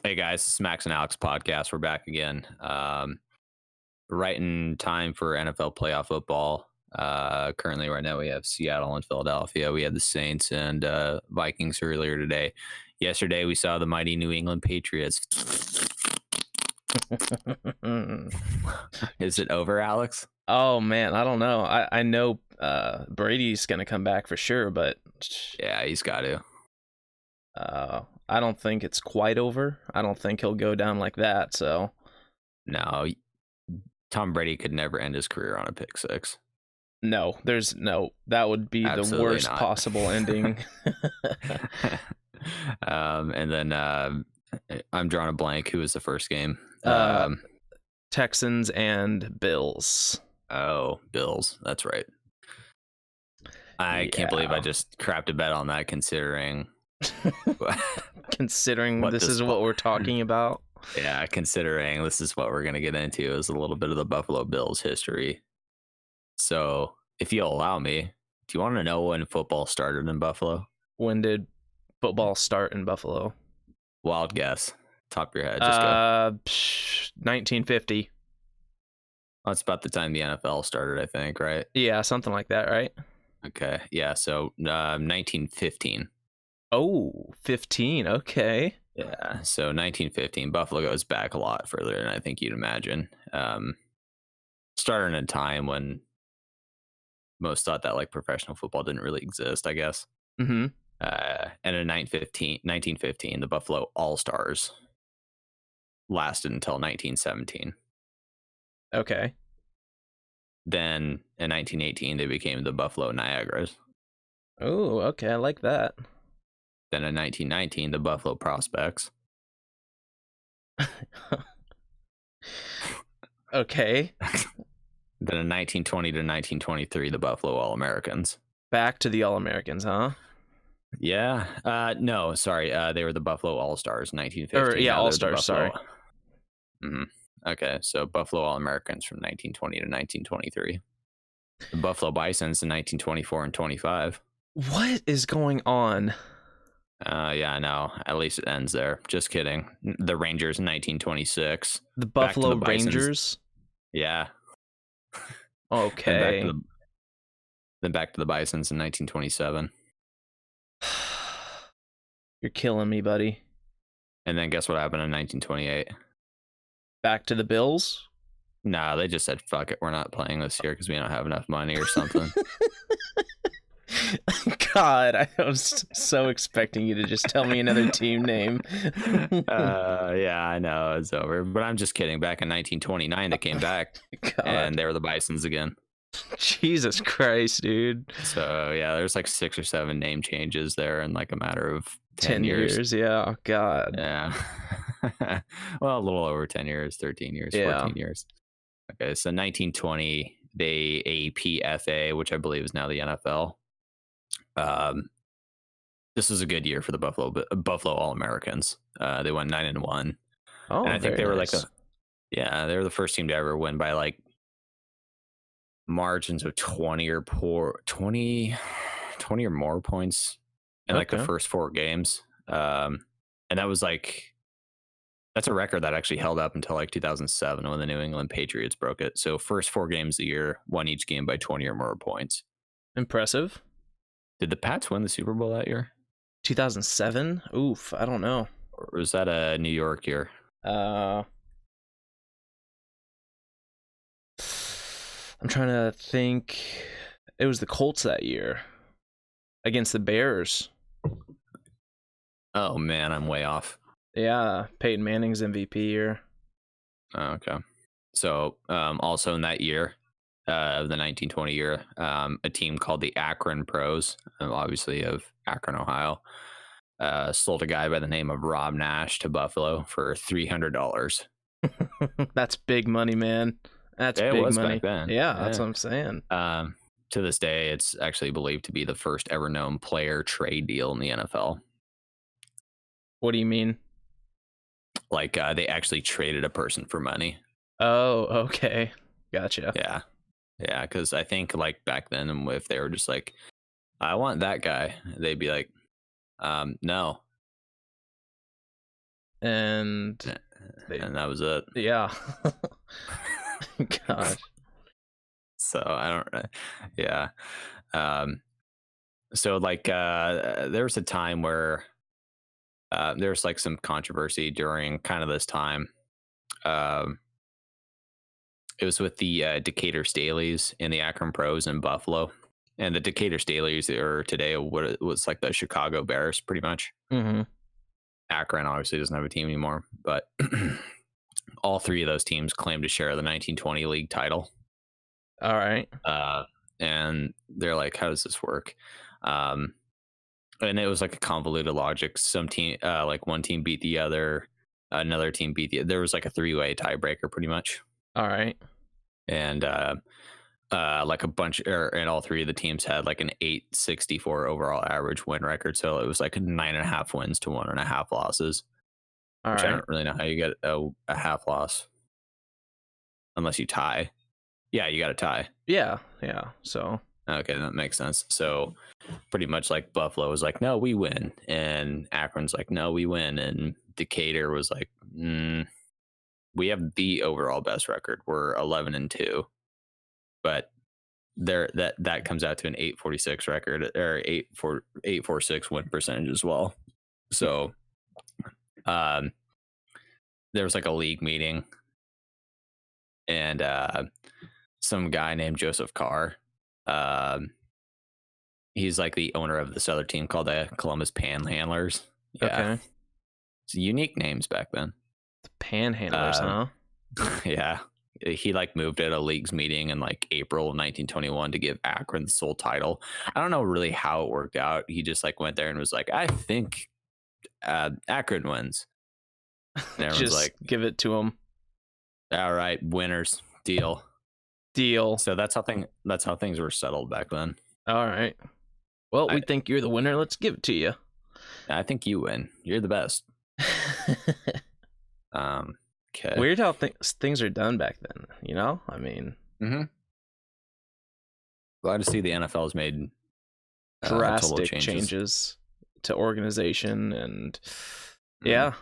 Hey guys, this is Max and Alex podcast. We're back again. Right in time for NFL playoff football. Currently, right now, we have Seattle and Philadelphia. We had the Saints and Vikings earlier today. Yesterday, we saw the mighty New England Patriots. Is it over, Alex? Oh man, I don't know. I know Brady's gonna come back for sure, but Yeah, he's got to. I don't think it's quite over. I don't think he'll go down like that. So No, Tom Brady could never end his career on a pick six. no, there's no. That would be Absolutely the worst not. possible ending. And then I'm drawing a blank. Who was the first game? Texans and Bills. Oh, Bills. That's right. I can't believe I just crapped a bet on that, considering Considering What this the is what we're talking about. yeah, considering this is what we're gonna get into is a little bit of the Buffalo Bills history. So, if you'll allow me, do you want to know when football started in Buffalo? When did football start in Buffalo? Wild guess, top of your head. Just go. 1950. That's about the time the NFL started, I think. Right? Yeah, something like that, right? Okay. Yeah. So, 1915. Oh, 15. Okay. Yeah, so 1915, Buffalo goes back a lot further than I think you'd imagine. Started in a time when most thought that like professional football didn't really exist, I guess. Mm-hmm. And in 1915, the Buffalo All-Stars lasted until 1917. Okay. Then in 1918, they became the Buffalo Niagaras. Oh, okay. I like that. Then in 1919, the Buffalo Prospects. Okay. Then in 1920 to 1923, the Buffalo All-Americans. Back to the All-Americans, huh? Yeah. No, sorry. They were the Buffalo All-Stars in 1915. Or yeah, Now they're the All-Stars, sorry. Mhm. Okay, so Buffalo All-Americans from 1920 to 1923. The Buffalo Bisons in 1924 and 25. What is going on? Yeah, I know. At least it ends there. Just kidding. The Rangers in 1926. The Back to Buffalo the Bisons. Rangers? Yeah. Okay. Then back to the Bisons in 1927. You're killing me, buddy. And then guess what happened in 1928? Back to the Bills? No, they just said, fuck it, we're not playing this year because we don't have enough money or something. God, I was so expecting you to just tell me another team name. Yeah, I know it's over, but I'm just kidding. Back in 1929, they came back and they were the Bisons again. Jesus Christ, dude. So yeah, there's like 6 or 7 name changes there in like a matter of 10 years. Yeah, oh, God. Yeah. Well, a little over 10 years, 13 years, 14 years. Okay, so 1920, they APFA, which I believe is now the NFL. This was a good year for the Buffalo All-Americans. They went 9-1. Oh, and I think they were nice. they were the first team to ever win by like margins of 20 or more points in like the first 4 games. And that was like, that's a record that actually held up until like 2007 when the New England Patriots broke it. So first 4 games a year, won each game by 20 or more points. Impressive. Did the Pats win the Super Bowl that year? 2007? Oof, I don't know. Or was that a New York year? I'm trying to think. It was the Colts that year against the Bears. Oh man, I'm way off. Yeah, Peyton Manning's MVP year. Oh, okay. So also in that year, of the 1920 year, a team called the Akron Pros, obviously of Akron, Ohio, sold a guy by the name of Rob Nash to Buffalo for $300. That's big money, man. That's big money. Back then. Yeah, that's what I'm saying. To this day, it's actually believed to be the first ever known player trade deal in the NFL. What do you mean? Like they actually traded a person for money. Oh, okay. Gotcha. Yeah, because I think like back then, if they were just like, I want that guy, they'd be like, no. and and that was it. yeah. Gosh. So I don't, yeah. So like, there was a time where there was like some controversy during kind of this time. Um, it was with the Decatur Staleys in the Akron Pros in Buffalo, and the Decatur Staleys are today what it was like the Chicago Bears, pretty much. Mm-hmm. Akron obviously doesn't have a team anymore, but all three of those teams claim to share the 1920 league title. All right. And they're like, how does this work? And it was like a convoluted logic. Some team, like one team beat the other, another team beat the. There was like a three-way tiebreaker, pretty much. All right. And like a bunch, and all three of the teams had like an 864 overall average win record. So it was like 9.5 wins to 1.5 losses. All Which I right. don't really know how you get a half loss unless you tie. Yeah, you got to tie. Yeah. Yeah. So. Okay, that makes sense. So pretty much like Buffalo was like, no, we win. And Akron's like, no, we win. And Decatur was like, we have the overall best record. We're 11-2. But there that comes out to an 846 record or 846 win percentage as well. So there was like a league meeting, and some guy named Joseph Carr, he's like the owner of this other team called the Columbus Panhandlers. Yeah, Okay. it's unique names back then. The Panhandlers, huh? Yeah, he like moved at a league's meeting in like April of 1921 to give Akron the sole title. I don't know really how it worked out. He just like went there and was like, I think Akron wins. And everyone's Just like, give it to him. all right, winners, deal. So that's how things were settled back then. All right. Well, we think you're the winner. Let's give it to you. I think you win. You're the best. Okay. Weird how things are done back then. You know, I mean, glad to see the NFL has made drastic changes to organization and yeah.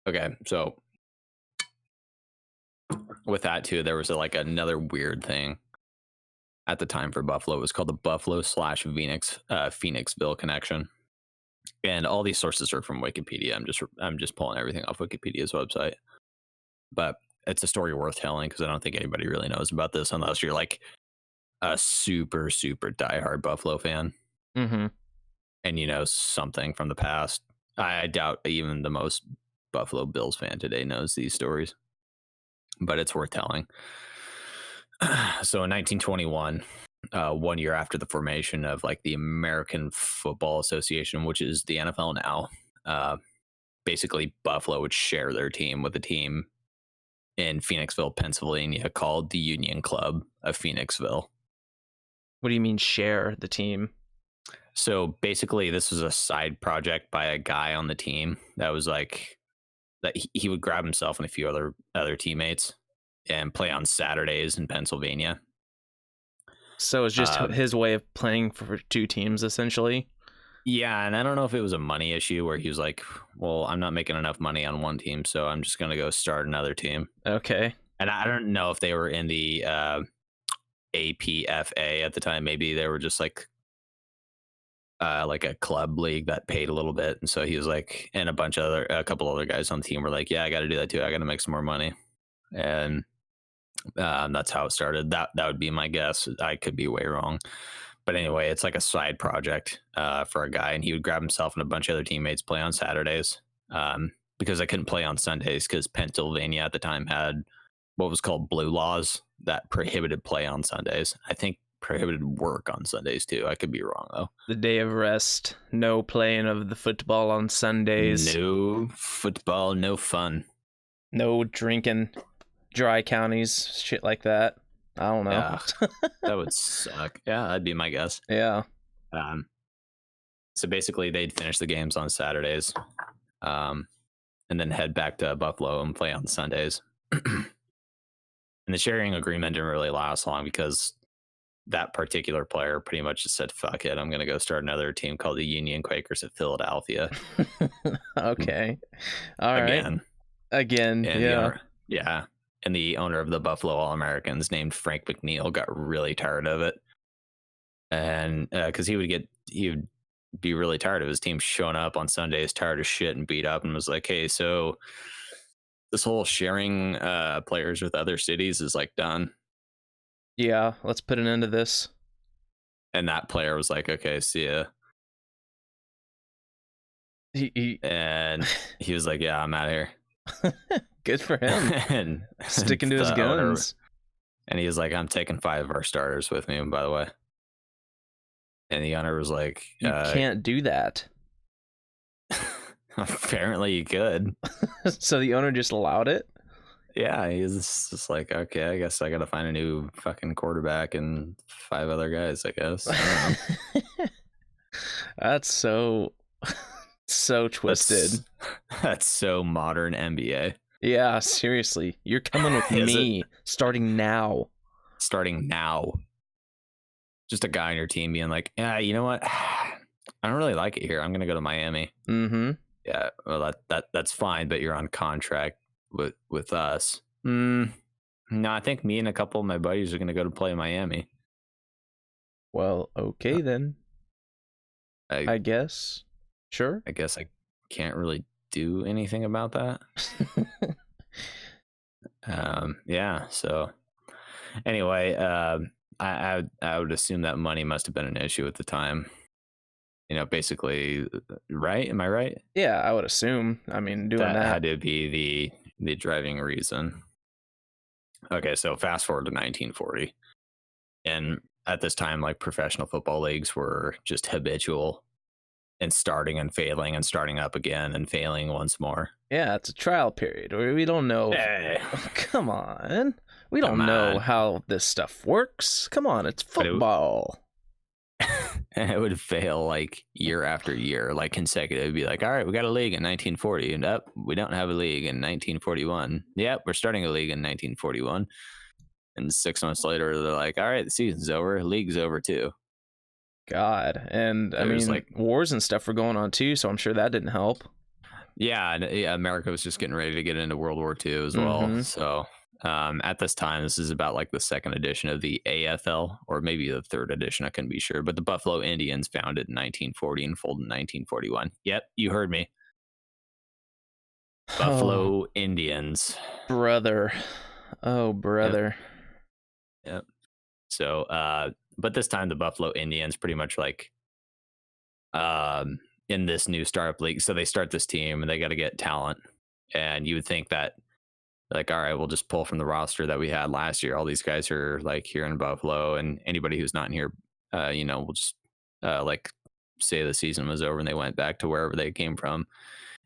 Okay, so with that too, there was like another weird thing at the time for Buffalo. It was called the Buffalo/Phoenixville connection, and all these sources are from Wikipedia. I'm just pulling everything off Wikipedia's website, but it's a story worth telling because I don't think anybody really knows about this unless you're like a super diehard Buffalo fan, and you know something from the past. I doubt even the most Buffalo Bills fan today knows these stories, but it's worth telling. So in 1921, 1 year after the formation of like the American Football Association, which is the NFL now, basically Buffalo would share their team with a team in Phoenixville, Pennsylvania called the Union Club of Phoenixville. What do you mean share the team? So basically this was a side project by a guy on the team that was like that he would grab himself and a few other teammates and play on Saturdays in Pennsylvania. So it's just his way of playing for two teams, essentially. Yeah, and I don't know if it was a money issue where he was like, well, I'm not making enough money on one team, so I'm just going to go start another team. Okay. And I don't know if they were in the APFA at the time. Maybe they were just like a club league that paid a little bit. And so he was like, and a couple other guys on the team were like, yeah, I got to do that too. I got to make some more money. And that's how it started. That would be my guess. I could be way wrong. But anyway, it's like a side project for a guy, and he would grab himself and a bunch of other teammates, play on Saturdays because I couldn't play on Sundays because Pennsylvania at the time had what was called blue laws that prohibited play on Sundays. I think prohibited work on Sundays too. I could be wrong though. The day of rest, no playing of the football on Sundays. No football, no fun. No drinking dry counties, shit like that. I don't know. Yeah, that would suck. Yeah, that'd be my guess. Yeah. So basically, they'd finish the games on Saturdays, and then head back to Buffalo and play on Sundays. And the sharing agreement didn't really last long because that particular player pretty much just said, "Fuck it, I'm gonna go start another team called the Union Quakers of Philadelphia Okay. All right. again." Again, And the yeah. owner, yeah, and the owner of the Buffalo All Americans, named Frank McNeil, got really tired of it, and because he would be really tired of his team showing up on Sundays, tired as shit and beat up, and was like, "Hey, so this whole sharing players with other cities is like done." Yeah, let's put an end to this. And that player was like, "Okay, see ya." He And he was like, "Yeah, I'm out of here." Good for him. and Sticking to his the owner, guns. and he was like, "I'm taking 5 of our starters with me, by the way." And the owner was like, You can't do that. "Apparently you could." So the owner just allowed it? Yeah, he was just like, "Okay, I guess I got to find a new fucking quarterback and 5 other guys, I guess." I don't know. That's so twisted. That's so modern NBA. Yeah, seriously. You're coming with Is it? me starting now. Starting now. Just a guy on your team being like, "Yeah, you know what? I don't really like it here. I'm gonna go to Miami." Mm-hmm. Yeah, well, that's fine, but you're on contract with us. No, I think me and a couple of my buddies are gonna go to play in Miami. Well, okay then. I I guess. Sure. I guess I can't really do anything about that. Yeah. So anyway, I would assume that money must have been an issue at the time. Basically, right? Am I right? Yeah, I would assume. I mean, doing That that. had to be the driving reason. Okay, so fast forward to 1940, and at this time, like, professional football leagues were just habitual and starting and failing and starting up again and failing once more. Yeah, it's a trial period where we don't know. Hey, Come on. We come don't know on. how this stuff works. Come on, it's But it, football. and it would fail like year after year, like consecutive. It'd be like, all right, we got a league in 1940, and we don't have a league in 1941. Yep, we're starting a league in 1941. And 6 months later, they're like, all right, the season's over, league's over too. God. And I It was mean, like, wars and stuff were going on too, so I'm sure that didn't help. yeah, America was just getting ready to get into World War II as well. Mhm. So at this time, this is about like the second edition of the AFL, or maybe the third edition. I couldn't be sure. But the Buffalo Indians, founded in 1940 and folded in 1941. Yep, you heard me. Buffalo Indians. Brother. Oh, brother. Yep. So, but this time the Buffalo Indians pretty much like in this new startup league. So they start this team and they got to get talent. And you would think that, like, all right, we'll just pull from the roster that we had last year. All these guys are like here in Buffalo, and anybody who's not in here, we'll just like say the season was over and they went back to wherever they came from,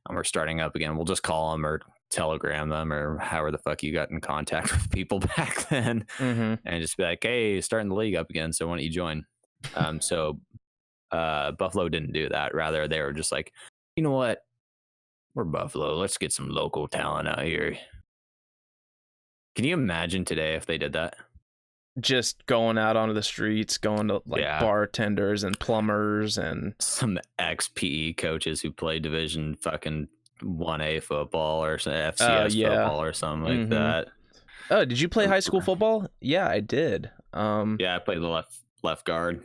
and we're starting up again. We'll just call them or telegram them or however the fuck you got in contact with people back then, Mm-hmm. and just be like, hey, starting the league up again. So why don't you join? So Buffalo didn't do that. Rather, they were just like, you know what? We're Buffalo. Let's get some local talent out here. Can you imagine today if they did that? Just going out onto the streets, going to like bartenders and plumbers and some ex-PE coaches who play Division fucking 1A football or FCS football or something like that. Oh, did you play high school football? Yeah, I did. Yeah, I played the left guard.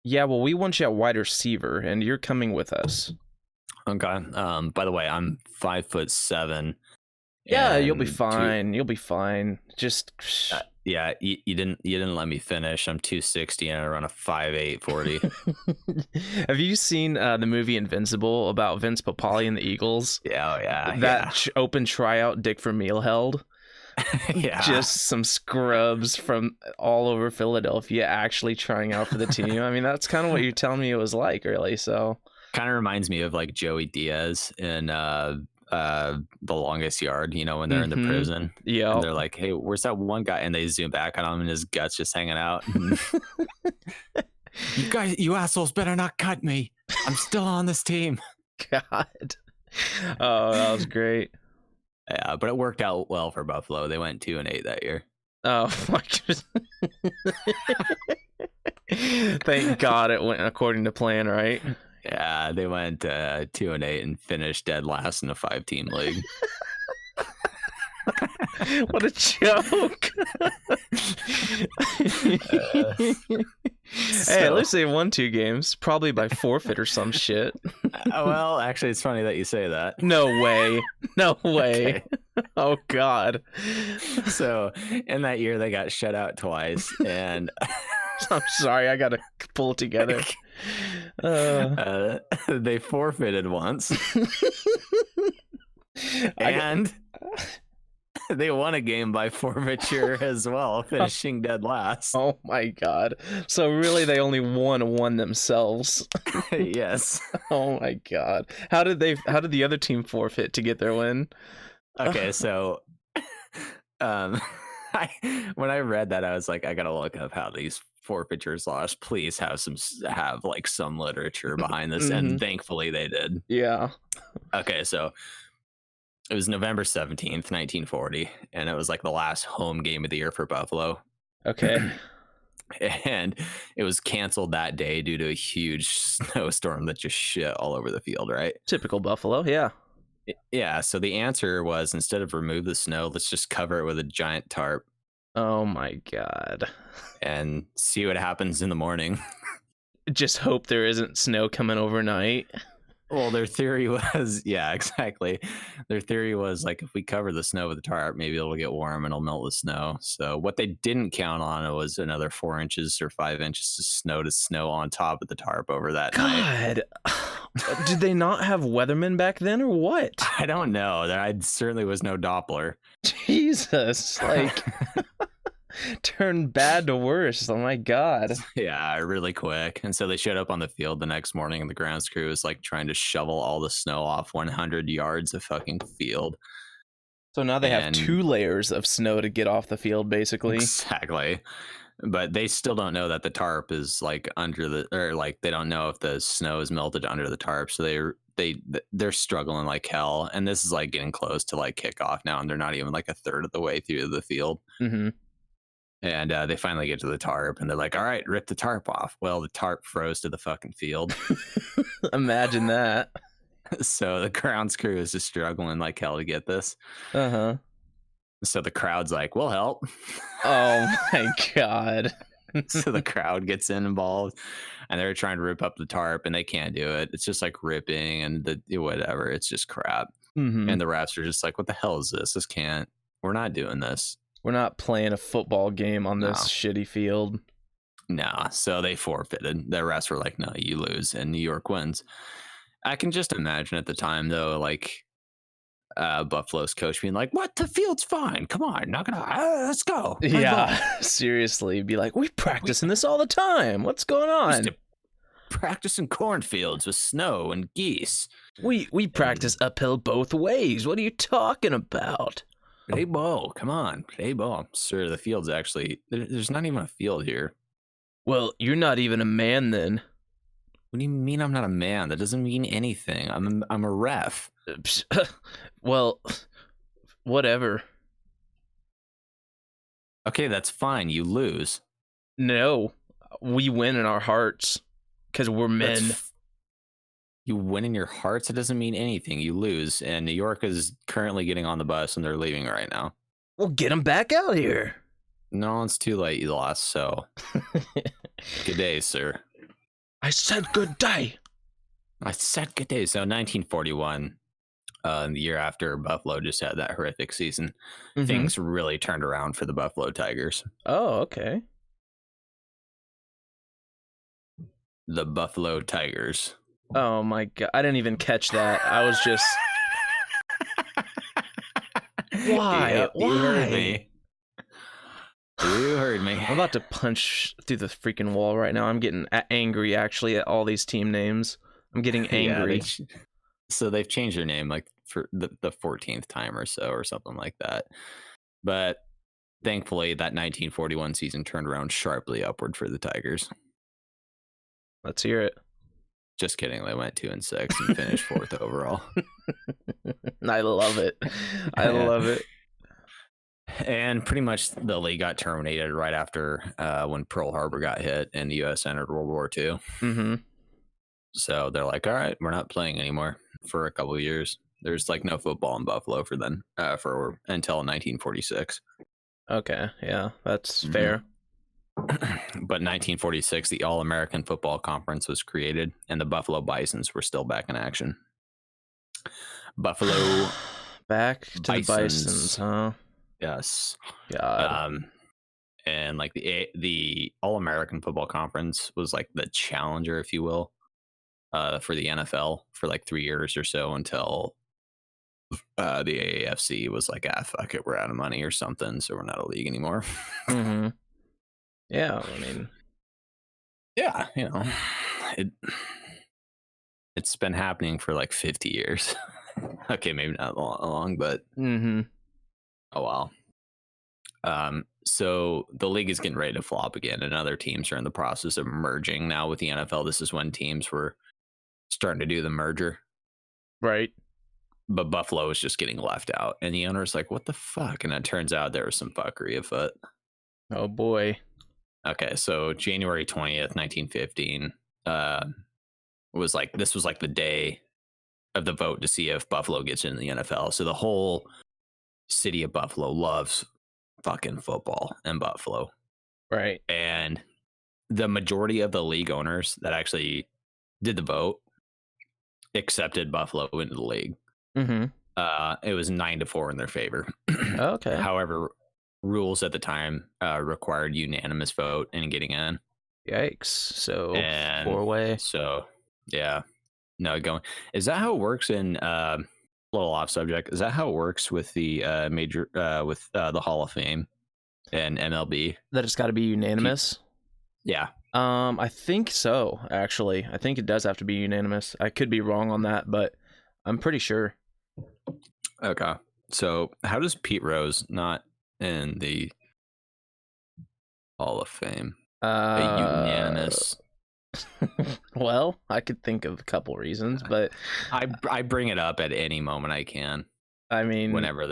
Yeah, well, we want you at wide receiver, and you're coming with us. Okay. By the way, I'm 5'7". Yeah, you'll be fine. You'll be fine. Just yeah, you didn't let me finish. I'm 260 and I run a 5'8" 40. Have you seen the movie Invincible about Vince Papale and the Eagles? Yeah, oh yeah. That open tryout Dick Vermeil held. Yeah. Just some scrubs from all over Philadelphia actually trying out for the team. I mean, that's kind of what you're telling me it was like, really. So kind of reminds me of like Joey Diaz in The Longest Yard, when they're in the prison. Yeah. And they're like, hey, where's that one guy? And they zoom back on him and his guts just hanging out. You assholes better not cut me. I'm still on this team. God. Oh, that was great. Yeah, but it worked out well for Buffalo. They went 2-8 that year. Oh my goodness. Thank God it went according to plan, right? Yeah, they went 2-8 and finished dead last in a 5-team league. What a joke. Hey, at least they won 2 games, probably by forfeit or some shit. Well, actually, it's funny that you say that. No way. No way. Okay. Oh, God. So in that year, they got shut out twice, and I'm sorry, I gotta pull it together. they forfeited once, and they won a game by forfeiture as well, finishing dead last. Oh my God. So really they only won themselves. Yes. Oh my God. How did the other team forfeit to get their win? Okay, so when I read that, I was like, I gotta look up how these forfeitures lost. Please have like some literature behind this, and thankfully they did. Yeah. Okay, so it was November 17th, 1940, and it was like the last home game of the year for Buffalo. Okay. And it was canceled that day due to a huge snowstorm that just shit all over the field, right? Typical Buffalo, yeah. Yeah, so the answer was, instead of remove the snow, let's just cover it with a giant tarp Oh my God. and see what happens in the morning. Just hope there isn't snow coming overnight. Well, their theory was, yeah, exactly. Their theory was like, if we cover the snow with a tarp, maybe it'll get warm and it'll melt the snow. So what they didn't count on was another 4 inches or 5 inches of snow on top of the tarp over that night. God. Did they not have weathermen back then or what? I don't know. I certainly was no Doppler. Jesus. Like, turn bad to worse. Oh my God. Yeah, really quick. And so they showed up on the field the next morning, and the grounds crew was like trying to shovel all the snow off 100 yards of fucking field. So now they have 2 layers of snow to get off the field, basically. Exactly. But they still don't know that the tarp is like they don't know if the snow is melted under the tarp. So they're struggling like hell. And this is like getting close to like kickoff now, and they're not even like a third of the way through the field. Mm-hmm. And they finally get to the tarp, and they're like, all right, rip the tarp off. Well, the tarp froze to the fucking field. Imagine that. So the grounds crew is just struggling like hell to get this. Uh-huh. So the crowd's like, we'll help. Oh my God. So the crowd gets involved, and they're trying to rip up the tarp, and they can't do it. It's just like ripping and whatever. It's just crap. Mm-hmm. And the refs are just like, what the hell is this? We're not doing this. We're not playing a football game on this shitty field. Nah. So they forfeited. The refs were like, no, you lose, and New York wins. I can just imagine at the time, though, like Buffalo's coach being like, what? The field's fine. Come on. Not gonna, let's go. Yeah. Seriously. Be like, we practicing this all the time. What's going on? Practicing cornfields with snow and geese. We practice uphill both ways. What are you talking about? Play ball. Come on. Play ball. Sir, the field's actually, there's not even a field here. Well, you're not even a man then. What do you mean I'm not a man? That doesn't mean anything. I'm a ref. Well, whatever. Okay, that's fine. You lose. No, we win in our hearts because we're men. You win in your hearts? It doesn't mean anything. You lose, and New York is currently getting on the bus, and they're leaving right now. Well, get them back out here. No, it's too late. You lost, so good day, sir. I said good day. I said good day. So 1941, the year after Buffalo just had that horrific season, things really turned around for the Buffalo Tigers. Oh, okay. The Buffalo Tigers. Oh my God. I didn't even catch that. I was just... Why? Yep, Why? You heard me. You heard me. I'm about to punch through the freaking wall right now. I'm getting angry, actually, at all these team names. I'm getting angry. Yeah, so they've changed their name like for the 14th time or so, or something like that. But thankfully, that 1941 season turned around sharply upward for the Tigers. Let's hear it. Just kidding. They went 2-6 and finished 4th overall. I love it. I love it. And pretty much the league got terminated right after when Pearl Harbor got hit and the U.S. entered World War II. Mm-hmm. So they're like, all right, we're not playing anymore for a couple of years. There's like no football in Buffalo for then for until 1946. Okay, yeah, that's Mhm. fair. But 1946, the All American Football Conference was created, and the Buffalo Bisons were still back in action. Buffalo Back to the Bisons, Bisons, huh? yes. God. Um, and like the All American Football Conference was like the challenger, if you will, for the NFL for like 3 years or so until the AAFC was like, ah, fuck it, we're out of money or something, so we're not a league anymore. Mm-hmm. Yeah, I mean, Yeah, it it's been happening for like 50 years. Okay, maybe not long, but mm-hmm. oh well. So the league is getting ready to flop again, and other teams are in the process of merging now with the NFL. This is when teams were starting to do the merger, Right. but Buffalo is just getting left out, and the owner's like, "What the fuck?" And it turns out there was some fuckery afoot. Oh boy. Okay, so January 20th, 1915, was like this was like the day of the vote to see if Buffalo gets into the NFL. So the whole city of Buffalo loves fucking football in Buffalo. Right. And the majority of the league owners that actually did the vote accepted Buffalo into the league. Mm-hmm. It was 9-4 in their favor. Okay. However, rules at the time required unanimous vote in getting in. Yikes. So And 4-way. so, yeah, no going. Is that how it works in a little off subject? Is that how it works with the major with the Hall of Fame and MLB? That it's got to be unanimous. Yeah. I think so, actually. I think it does have to be unanimous. I could be wrong on that, but I'm pretty sure. Okay. So how does Pete Rose not in the Hall of Fame? A Uh, unanimous. well, I could think of a couple reasons, but I bring it up at any moment I can. I mean, Whenever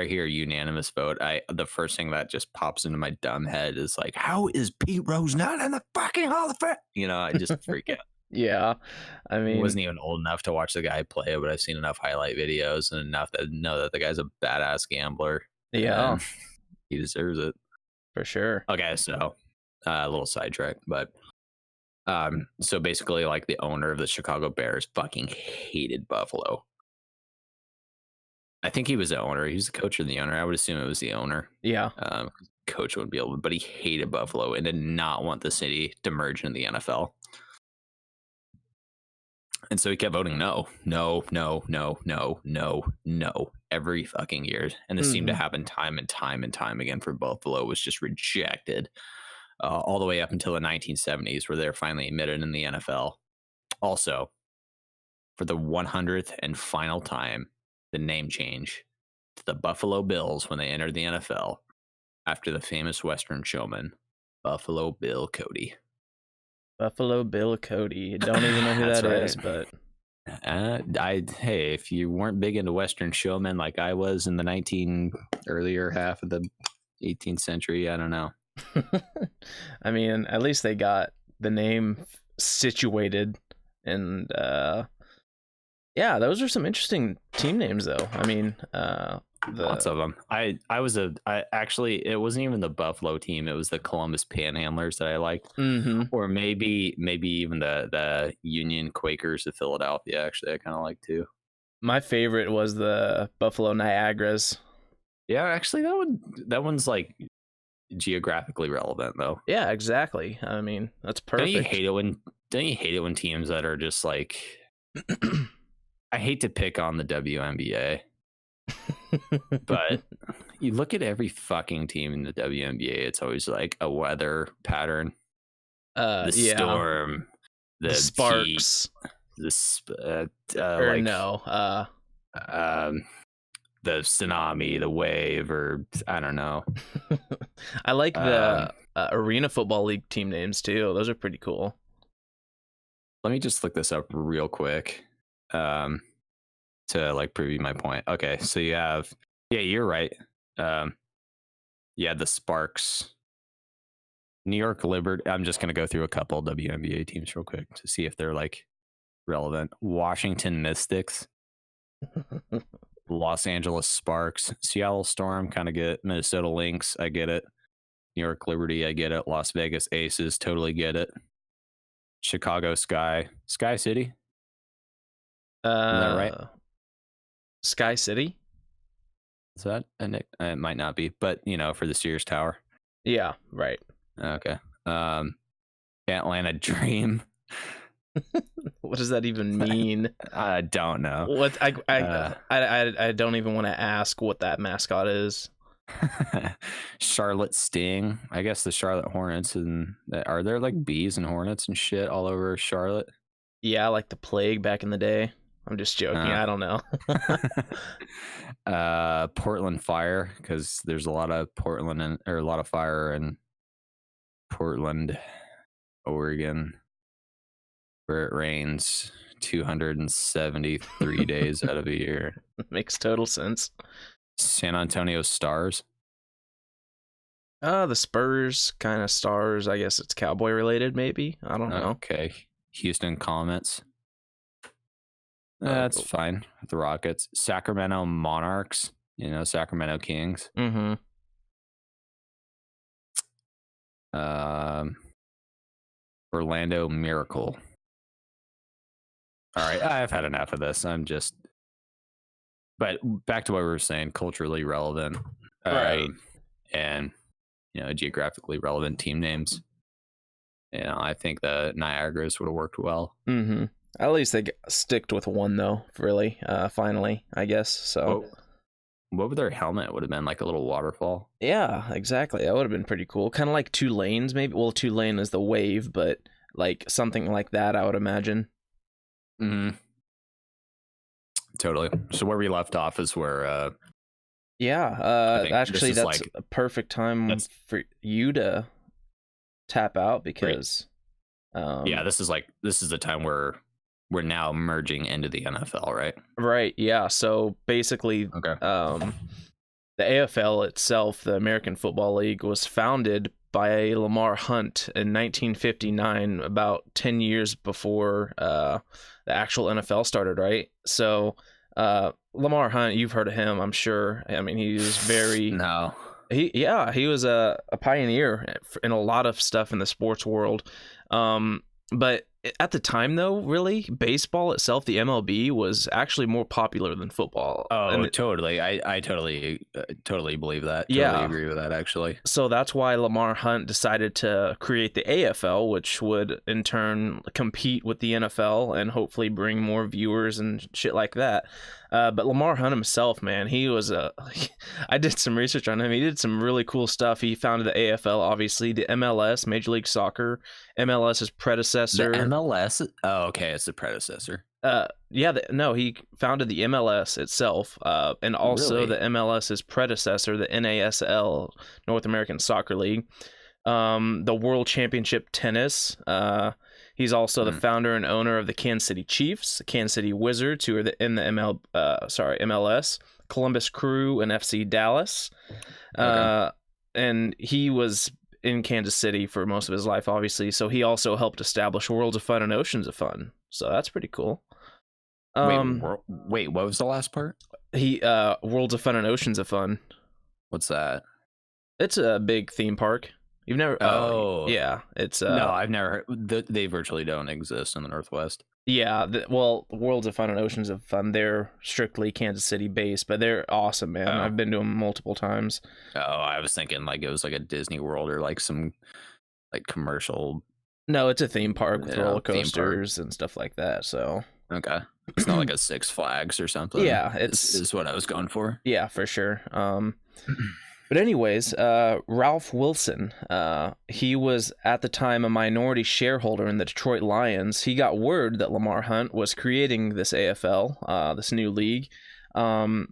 I hear unanimous vote, the first thing that just pops into my dumb head is like, how is Pete Rose not in the fucking Hall of Fame? I just freak out. yeah, I mean, Wasn't even old enough to watch the guy play, but I've seen enough highlight videos and enough to know that the guy's a badass gambler. yeah, And he deserves it. for sure. Okay, so a little sidetrack, but so basically, like the owner of the Chicago Bears fucking hated Buffalo. I think he was the owner. He was the coach or the owner. I would assume it was the owner. Yeah, Coach wouldn't be able to, but he hated Buffalo and did not want the city to merge into the NFL. And so he kept voting no, no, no, no, no, no, no every fucking year. And this seemed to happen time and time and time again for Buffalo. Was just rejected all the way up until the 1970s, where they're finally admitted in the NFL. Also, for the 100th and final time, the name change to the Buffalo Bills when they entered the NFL after the famous Western showman, Buffalo Bill Cody. Buffalo Bill Cody. Don't even know who That's that is, right. but Hey, if you weren't big into Western showmen like I was in the earlier half of the 18th century, I don't know. I mean, at least they got the name situated, and yeah, those are some interesting team names, though. I mean, Lots of them. I actually, it wasn't even the Buffalo team. It was the Columbus Panhandlers that I liked, or maybe even the Union Quakers of Philadelphia. Actually, I kind of like too. My favorite was the Buffalo Niagaras. Yeah, actually, that one's like geographically relevant though. Yeah, exactly. I mean, that's perfect. Don't you hate it when teams that are just like I hate to pick on the WNBA, but you look at every fucking team in the WNBA, it's always like a weather pattern. The storm, the Sparks, heat, or like no, the tsunami, the wave, or I don't know. I like the Arena Football League team names too. Those are pretty cool. Let me just look this up real quick to like prove my point. Okay, so you have, yeah, you're right. Yeah, the Sparks. New York Liberty. I'm just gonna go through a couple WNBA teams real quick to see if they're like relevant. Washington Mystics, Los Angeles Sparks, Seattle Storm, kind of get Minnesota Lynx. I get it. New York Liberty, I get it. Las Vegas Aces, totally get it. Chicago Sky City. Is that right? Sky City. Is that a nick? It might not be, but for the Sears Tower. Yeah, right. Okay. Atlanta Dream. What does that even mean? I don't know. What I don't even want to ask what that mascot is. Charlotte Sting. I guess the Charlotte Hornets. And are there like bees and hornets and shit all over Charlotte? Yeah, like the plague back in the day. I'm just joking. I don't know. Portland Fire, because there's a lot of a lot of fire in Portland, Oregon, where it rains 273 days out of a year. Makes total sense. San Antonio Stars. The Spurs, kind of Stars. I guess it's Cowboy related, maybe. I don't know. Okay. Houston Comets. That's fine. The Rockets. Sacramento Monarchs. Sacramento Kings. Mm-hmm. Orlando Miracle. All right, I've had enough of this. But back to what we were saying, culturally relevant, right? And geographically relevant team names. I think the Niagaras would have worked well. Mm-hmm. At least they sticked with one though. Really, finally, I guess. So, what would their helmet would have been? Like a little waterfall. Yeah, exactly. That would have been pretty cool. Kind of like Tulane's, maybe. Well, Tulane is the wave, but like something like that, I would imagine. Mm-hmm. Totally. So where we left off is where actually that's like a perfect time for you to tap out because this is the time where we're now merging into the NFL, right? Right, yeah. So basically the AFL itself, the American Football League, was founded by Lamar Hunt in 1959, about 10 years before the actual NFL started, right? So Lamar Hunt, you've heard of him, I'm sure. I mean, he was very... No. He was a pioneer in a lot of stuff in the sports world. But at the time, though, really, baseball itself, the MLB, was actually more popular than football. Oh, totally. I totally believe that. Totally agree with that, actually. So that's why Lamar Hunt decided to create the AFL, which would, in turn, compete with the NFL and hopefully bring more viewers and shit like that. But Lamar Hunt himself, man, he was I did some research on him. He did some really cool stuff. He founded the AFL, obviously, the MLS, Major League Soccer, MLS's predecessor. The MLS? Oh, okay, it's the predecessor. He founded the MLS itself, and also the MLS's predecessor, the NASL, North American Soccer League, the World Championship Tennis. He's also the founder and owner of the Kansas City Chiefs, the Kansas City Wizards, who are in the MLS, Columbus Crew, and FC Dallas. And he was in Kansas City for most of his life, obviously. So he also helped establish Worlds of Fun and Oceans of Fun. So that's pretty cool. Wait, what was the last part? Worlds of Fun and Oceans of Fun. What's that? It's a big theme park. You've never? Oh, yeah. It's no, I've never heard. They virtually don't exist in the Northwest. Yeah, Worlds of Fun and Oceans of Fun, they're strictly Kansas City based, but they're awesome, man. I've been to them multiple times. Oh, I was thinking like it was like a Disney World or like some like commercial. No, it's a theme park with roller coasters and stuff like that. So okay, it's not like a Six Flags or something. Yeah, is what I was going for. Yeah, for sure. But anyways, Ralph Wilson, he was at the time a minority shareholder in the Detroit Lions. He got word that Lamar Hunt was creating this AFL, this new league. And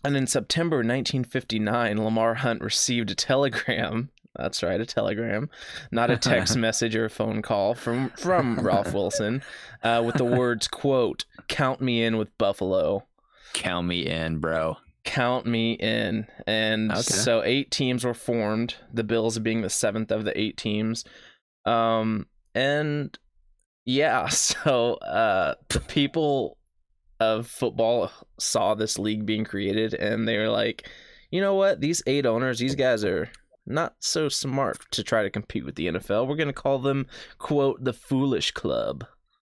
in September 1959, Lamar Hunt received a telegram. That's right, a telegram, not a text message or a phone call from Ralph Wilson, with the words, quote, "Count me in with Buffalo." Count me in, bro. count me in. And so 8 teams were formed, the Bills being the 7th of the 8 teams. And yeah, so people of football saw this league being created, and they were like, you know what? These 8 owners, these guys are not so smart to try to compete with the NFL. We're going to call them, quote, the Foolish Club.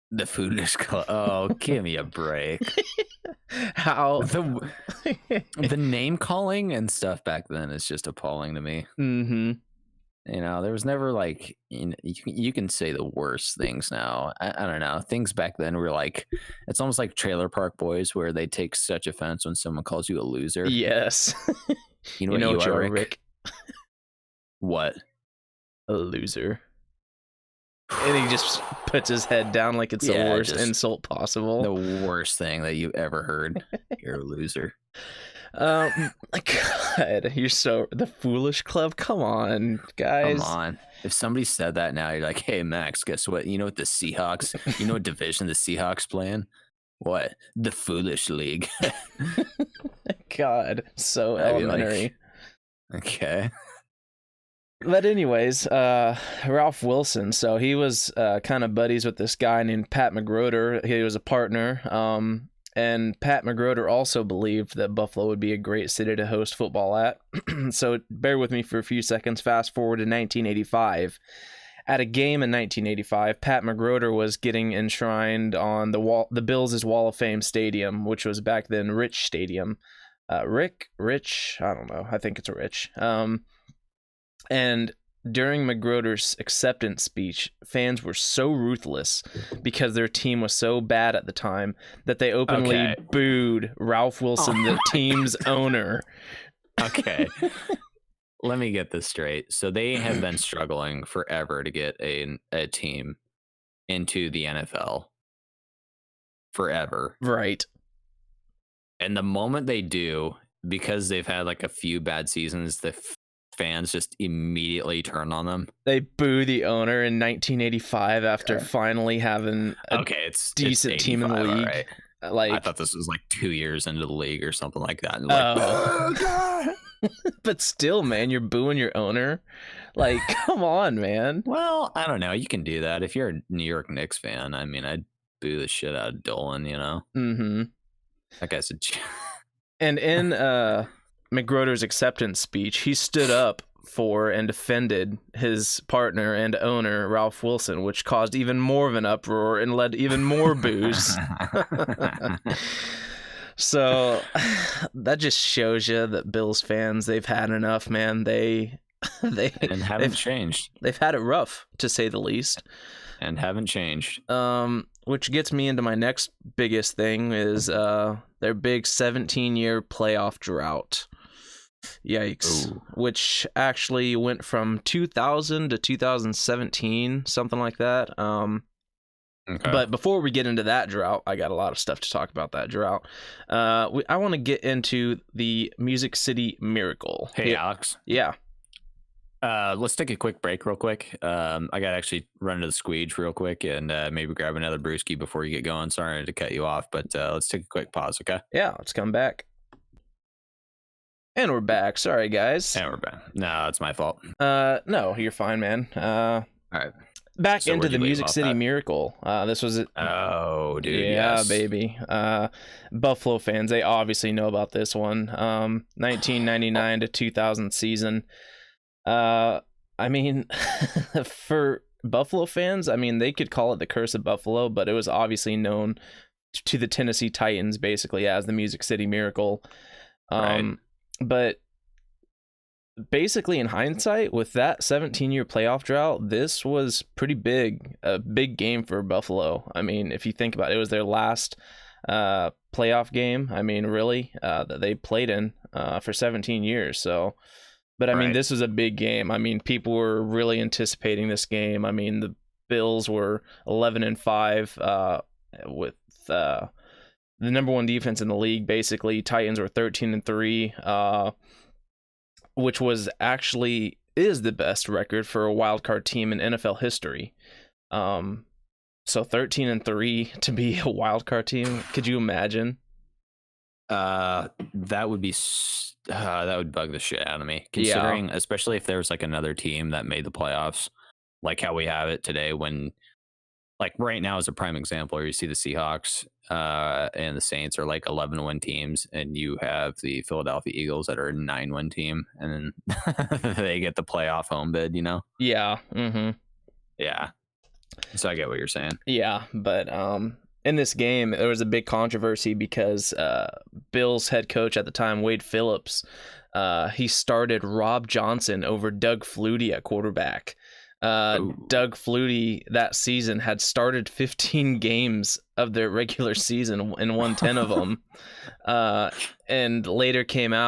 The Foolish Club. Oh, give me a break. How the name calling and stuff back then is just appalling to me. Mm-hmm. You know, there was never like, you can say the worst things now. I don't know. Things back then were like, it's almost like Trailer Park Boys, where they take such offense when someone calls you a loser. Yes. You know what you are, Rick? What? A loser. And he just puts his head down like it's the worst insult possible. The worst thing that you ever heard. You're a loser. God, you're so the Foolish Club. Come on, guys. Come on. If somebody said that now, you're like, hey, Max, guess what? You know what the Seahawks, you know what division the Seahawks play in? What? The Foolish League. God, so elementary. Okay. But anyways, Ralph Wilson, so he was kind of buddies with this guy named Pat McGroder. He was a partner. And Pat McGroder also believed that Buffalo would be a great city to host football at. So bear with me for a few seconds. Fast forward to 1985. At a game in 1985, Pat McGroder was getting enshrined on the Bills' Wall of Fame stadium, which was back then Rich Stadium. Rich? I don't know. I think it's Rich. And during McGroder's acceptance speech, fans were so ruthless because their team was so bad at the time that they openly booed Ralph Wilson, the team's owner. Okay. Let me get this straight. So they have been struggling forever to get a team into the NFL. Forever. Right. And the moment they do, because they've had like a few bad seasons, the fans just immediately turn on them. They boo the owner in 1985 after finally having a decent team in the league. Right. Like, I thought this was like 2 years into the league or something like that. And oh God. But still, man, you're booing your owner. Like, come on, man. Well, I don't know. You can do that if you're a New York Knicks fan. I mean, I'd boo the shit out of Dolan. You know. Mm-hmm. That guy's a. And in McGroder's acceptance speech, he stood up for and defended his partner and owner, Ralph Wilson, which caused even more of an uproar and led to even more boos. So that just shows you that Bills fans, they've had enough, man. They haven't changed. They've had it rough, to say the least. And haven't changed. Which gets me into my next biggest thing is their big 17-year playoff drought. Yikes. Ooh. Which actually went from 2000 to 2017, something like that. But before we get into that drought, I got a lot of stuff to talk about that drought. I want to get into the Music City Miracle. Hey, Alex. Yeah. Let's take a quick break real quick. I got to actually run to the squeege real quick and maybe grab another brewski before you get going. Sorry to cut you off, but let's take a quick pause, okay? Yeah, let's come back. And we're back. Sorry, guys. And we're back. No, it's my fault. No, you're fine, man. All right. Back into the Music City Miracle. This was it. Oh, dude. Yeah, yes. Baby. Buffalo fans, they obviously know about this one. 1999 to 2000 season. I mean, for Buffalo fans, I mean, they could call it the Curse of Buffalo, but it was obviously known to the Tennessee Titans basically as the Music City Miracle. Right. But basically, in hindsight, with that 17-year playoff drought, this was pretty big, a big game for Buffalo. I mean, if you think about it, it was their last playoff game. I mean, really, that they played in for 17 years. So, but I mean, this was a big game. I mean, people were really anticipating this game. I mean, the Bills were 11-5 with the number one defense in the league. Basically, Titans were 13-3. Which was actually is the best record for a wild card team in NFL history. So 13-3 to be a wild card team. Could you imagine? That would be that would bug the shit out of me. Yeah. Considering, especially if there was like another team that made the playoffs, like how we have it today. When like right now is a prime example where you see the Seahawks and the Saints are like 11-win teams, and you have the Philadelphia Eagles that are a 9-win team, and then they get the playoff home bid. You know? Yeah. Mm-hmm. Yeah. So I get what you're saying. Yeah, but in this game, there was a big controversy because Bills head coach at the time, Wade Phillips, he started Rob Johnson over Doug Flutie at quarterback. Doug Flutie that season had started 15 games of their regular season and won 10 of them. And later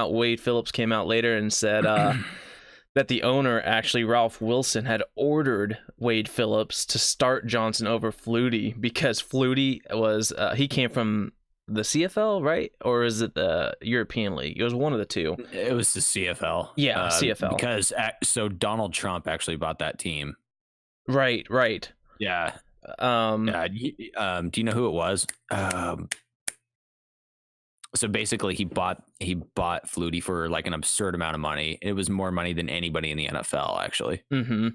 Wade Phillips came out later and said that the owner, actually Ralph Wilson, had ordered Wade Phillips to start Johnson over Flutie because Flutie was he came from the CFL, right? Or is it the European League? It was one of the two. It was the CFL. Yeah, CFL. Because so Donald Trump actually bought that team. Right. Yeah. Do you know who it was? So basically, he bought Flutie for like an absurd amount of money. It was more money than anybody in the NFL, actually. Mm-hmm.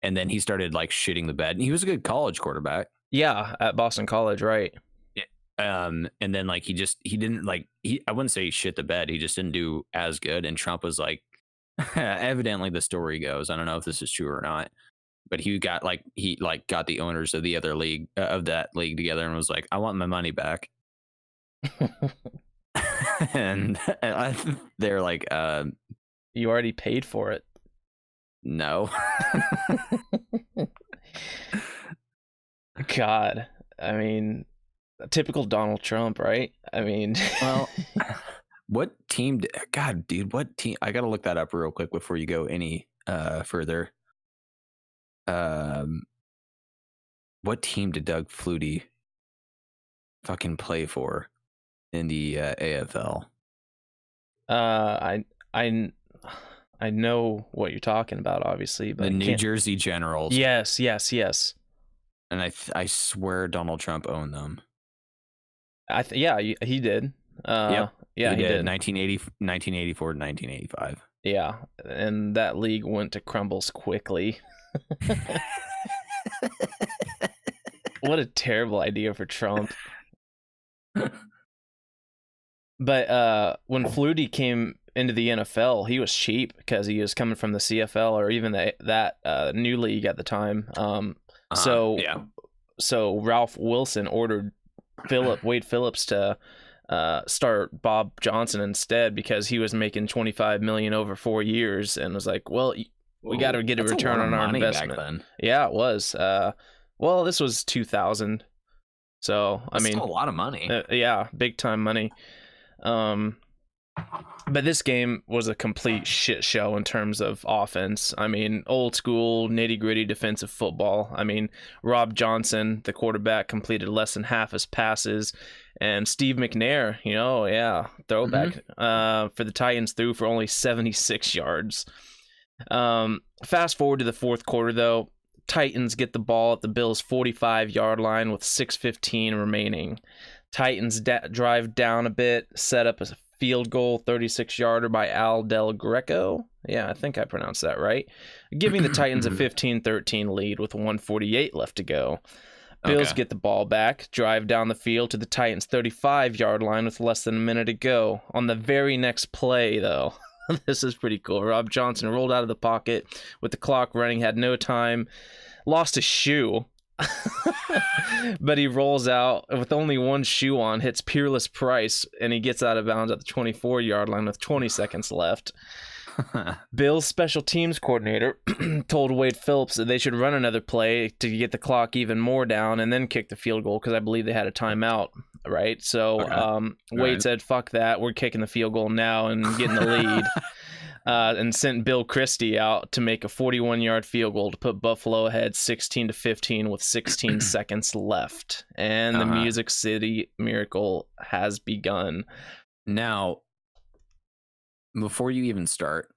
And then he started like shitting the bed. And he was a good college quarterback. Yeah, at Boston College, right? And then like he didn't like I wouldn't say he shit the bed. He just didn't do as good. And Trump was like, evidently the story goes, I don't know if this is true or not, but he got the owners of the other league of that league together and was like, I want my money back. and they're like, you already paid for it. No. God, I mean, typical Donald Trump, right? I mean, well, what team? God, dude, what team? I gotta look that up real quick before you go any further. What team did Doug Flutie fucking play for in the AFL? I know what you're talking about, obviously, but the New Jersey Generals. Yes. And I swear Donald Trump owned them. Yeah, he did. Yep. Yeah, he did. 1984 to 1985. Yeah, and that league went to crumbles quickly. What a terrible idea for Trump. But when Flutie came into the NFL, he was cheap because he was coming from the CFL or even that new league at the time. So Ralph Wilson ordered Wade Phillips to start Bob Johnson instead because he was making $25 million over 4 years and was like, well, we got to get a return on our investment. Back then. Yeah, it was. Well, this was 2000, so I mean, still a lot of money. Yeah, big time money. But this game was a complete shit show in terms of offense. I mean, old school, nitty-gritty defensive football. I mean, Rob Johnson, the quarterback, completed less than half his passes. And Steve McNair, throwback, for the Titans, threw for only 76 yards. Fast forward to the fourth quarter, though. Titans get the ball at the Bills' 45-yard line with 6:15 remaining. Titans drive down a bit, set up a field goal, 36-yarder by Al Del Greco. Yeah, I think I pronounced that right. Giving the Titans a 15-13 lead with 1:48 left to go. Bills get the ball back, drive down the field to the Titans' 35-yard line with less than a minute to go. On the very next play, though, this is pretty cool. Rob Johnson rolled out of the pocket with the clock running, had no time, lost his shoe. But he rolls out with only one shoe on, hits Peerless Price, and he gets out of bounds at the 24-yard line with 20 seconds left. Bill's special teams coordinator told Wade Phillips that they should run another play to get the clock even more down and then kick the field goal because I believe they had a timeout, right? So Wade said, fuck that, we're kicking the field goal now and getting the lead. And sent Bill Christie out to make a 41-yard field goal to put Buffalo ahead 16-15 with 16 seconds left. And the Music City Miracle has begun. Now, before you even start,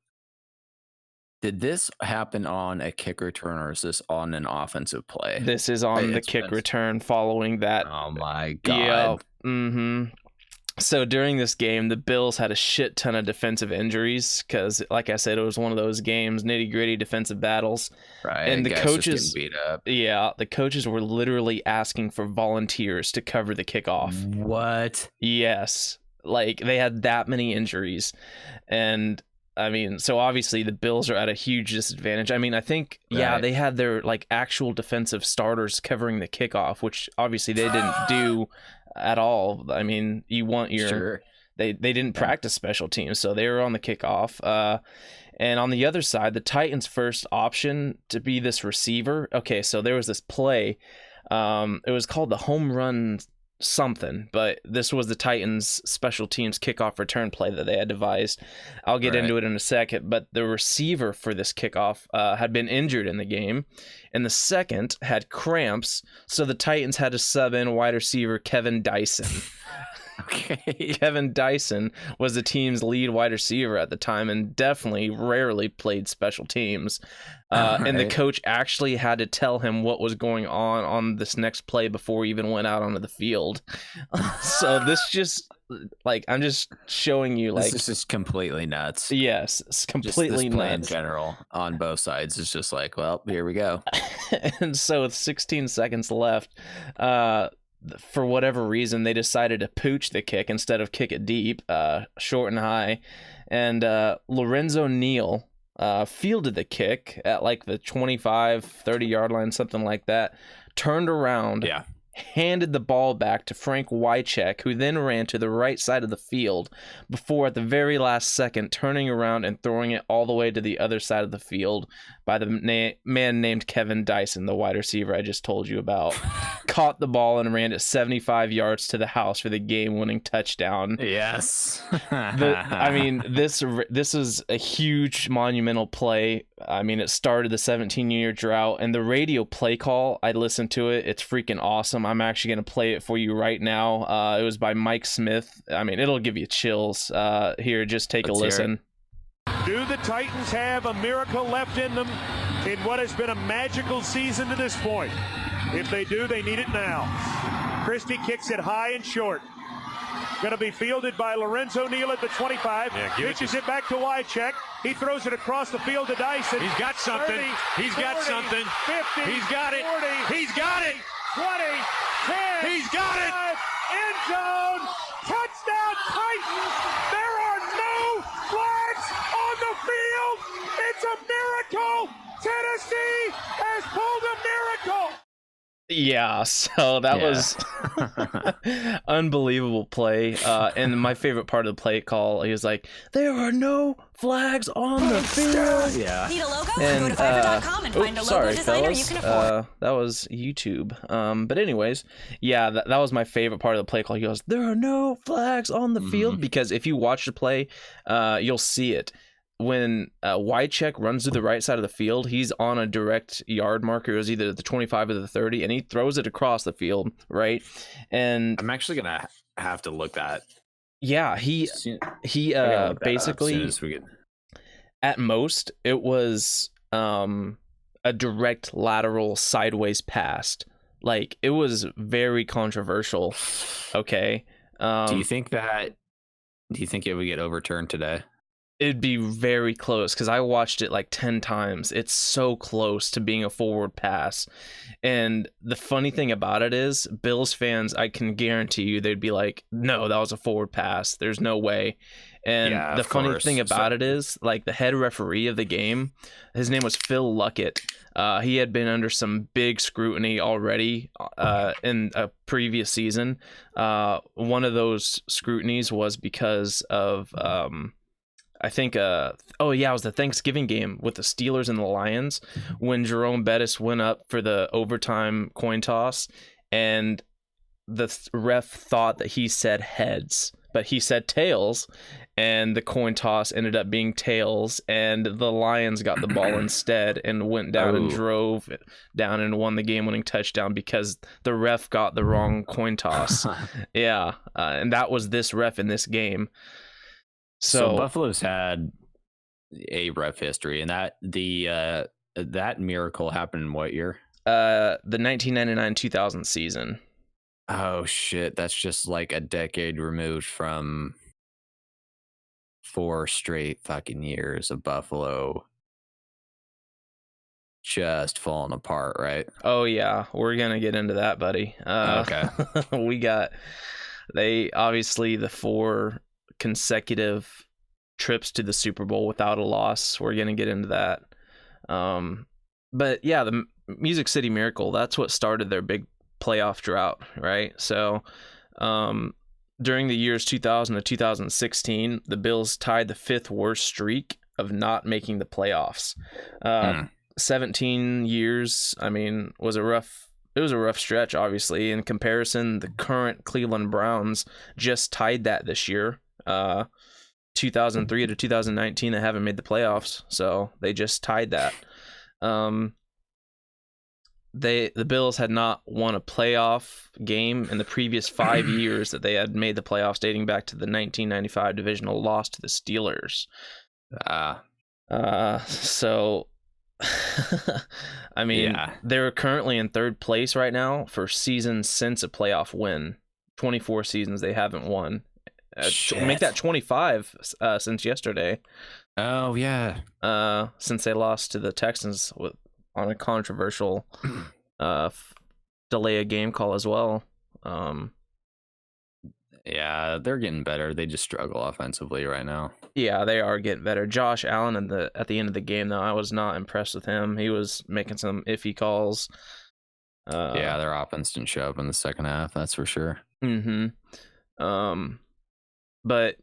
did this happen on a kick return or is this on an offensive play? This is on the kick return following that. Oh my God. Yeah. So during this game, the Bills had a shit ton of defensive injuries because, like I said, it was one of those games, nitty-gritty defensive battles. Right. And the guys coaches, just getting beat up. yeah, the coaches were literally asking for volunteers to cover the kickoff. What? Yes. Like, they had that many injuries. And I mean, so obviously the Bills are at a huge disadvantage. I mean, I think, yeah, they had their like actual defensive starters covering the kickoff, which obviously they didn't do at all. I mean, you want your they didn't practice special teams, so they were on the kickoff. And on the other side, the Titans' first option to be this receiver. Okay, so there was this play. It was called the home run something, but this was the Titans special teams kickoff return play that they had devised. I'll get into it in a second, but the receiver for this kickoff had been injured in the game, and the second had cramps, so the Titans had to sub in wide receiver Kevin Dyson. Okay. Kevin Dyson was the team's lead wide receiver at the time and definitely rarely played special teams. And the coach actually had to tell him what was going on this next play before he even went out onto the field. So this just, like, I'm just showing you, like, this is just completely nuts. Yes, it's completely just this play nuts. in general on both sides. It's just like, well, here we go. And so with 16 seconds left, for whatever reason, they decided to pooch the kick instead of kick it deep, short and high. And Lorenzo Neal fielded the kick at like the 25, 30-yard line, something like that, turned around, handed the ball back to Frank Wycheck, who then ran to the right side of the field before at the very last second turning around and throwing it all the way to the other side of the field by the man named Kevin Dyson, the wide receiver I just told you about. Caught the ball and ran it 75 yards to the house for the game-winning touchdown. Yes. I mean, this is a huge monumental play. I mean, it started the 17-year drought, and the radio play call, I listened to it. It's freaking awesome. I'm actually going to play it for you right now. It was by Mike Smith. I mean, it'll give you chills. Here, just take a listen. Do the Titans have a miracle left in them in what has been a magical season to this point? If they do, they need it now. Christie kicks it high and short. Going to be fielded by Lorenzo Neal at the 25. Pitches it back to Wycheck. He throws it across the field to Dyson. He's got something. 30, He's 40, got something. 50, He's got it. 40, He's got it. 20, 10. He's got it. End zone. Touchdown Titans. There are no flags on the field. It's a miracle. Tennessee has pulled a miracle. Yeah, so that was unbelievable play. And my favorite part of the play call, he was like, "There are no flags on the field." Yeah. Need a logo? And, Go to Fiverr.com and find a logo designer you can afford. That was YouTube. But anyways, yeah, that was my favorite part of the play call. He goes, "There are no flags on the field," because if you watch the play, you'll see it. When Wycheck runs to the right side of the field, he's on a direct yard marker. It was either the 25 or the 30, and he throws it across the field, right? And I'm actually gonna have to look that. Yeah, he basically, at most, it was a direct lateral sideways pass. Like, it was very controversial. Okay. Do you think it would get overturned today? It'd be very close because I watched it like 10 times. It's so close to being a forward pass. And the funny thing about it is, Bills fans, I can guarantee you, they'd be like, "No, that was a forward pass. There's no way." And the funny thing about it is, like, the head referee of the game, his name was Phil Luckett. He had been under some big scrutiny already in a previous season. One of those scrutinies was because of... I think, it was the Thanksgiving game with the Steelers and the Lions when Jerome Bettis went up for the overtime coin toss, and the ref thought that he said heads, but he said tails, and the coin toss ended up being tails, and the Lions got the ball instead and went down and drove down and won the game-winning touchdown because the ref got the wrong coin toss. And that was this ref in this game. So Buffalo's had a ref history, and that miracle happened in what year? The 1999-2000 season. Oh shit, that's just like a decade removed from 4 straight fucking years of Buffalo just falling apart, right? Oh yeah, we're gonna get into that, buddy. Okay. We got they obviously the 4 consecutive trips to the Super Bowl without a loss. We're gonna get into that. But yeah, the Music City Miracle, that's what started their big playoff drought, right? So during the years 2000 to 2016, the Bills tied the 5th worst streak of not making the playoffs. 17 years, I mean, it was a rough stretch, obviously. In comparison, the current Cleveland Browns just tied that this year. 2003 to 2019, they haven't made the playoffs, so they just tied that. The Bills had not won a playoff game in the previous 5 years that they had made the playoffs, dating back to the 1995 divisional loss to the Steelers. So I mean, they're currently in 3rd place right now for seasons since a playoff win. 24 seasons they haven't won. Make that 25 since yesterday. Oh yeah. Since they lost to the Texans on a controversial delay a game call as well. Yeah, they're getting better. They just struggle offensively right now. Yeah, they are getting better. Josh Allen at the end of the game, though, I was not impressed with him. He was making some iffy calls. Yeah, their offense didn't show up in the second half, that's for sure. But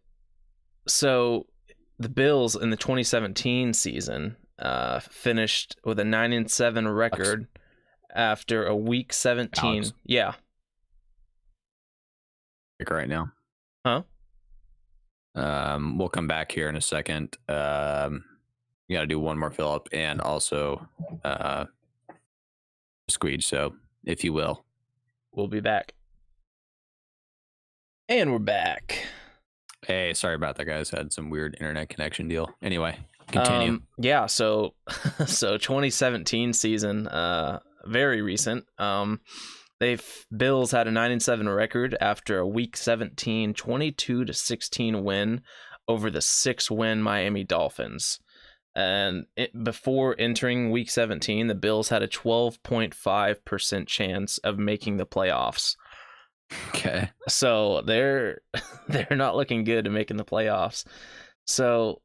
so the Bills in the 2017 season finished with a 9-7 record after a Week 17. Alex. Yeah. Like right now. Huh? We'll come back here in a second. You got to do one more fill up and also squeege. So, if you will, we'll be back. And we're back. Hey, sorry about that, guys. Had some weird internet connection deal. Anyway, continue. Yeah. So 2017 season, very recent. Bills had a 9-7 record after a Week 17 22-16 win over the 6-win Miami Dolphins. And before entering Week 17, the Bills had a 12.5% chance of making the playoffs. Okay. So they're not looking good at making the playoffs. So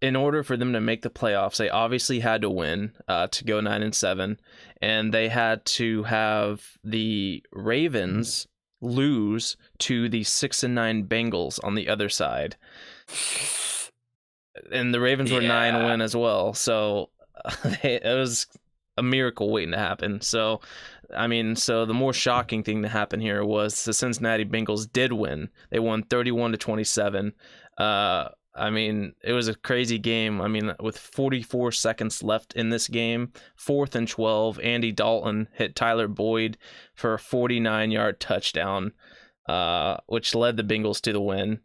in order for them to make the playoffs, they obviously had to win to go 9-7, and they had to have the Ravens lose to the 6-9 Bengals on the other side. And the Ravens were 9-win as well. So it was a miracle waiting to happen. So, I mean, so the more shocking thing to happen here was the Cincinnati Bengals did win. They won 31-27. I mean, it was a crazy game. I mean, with 44 seconds left in this game, 4th and 12, Andy Dalton hit Tyler Boyd for a 49-yard touchdown, which led the Bengals to the win,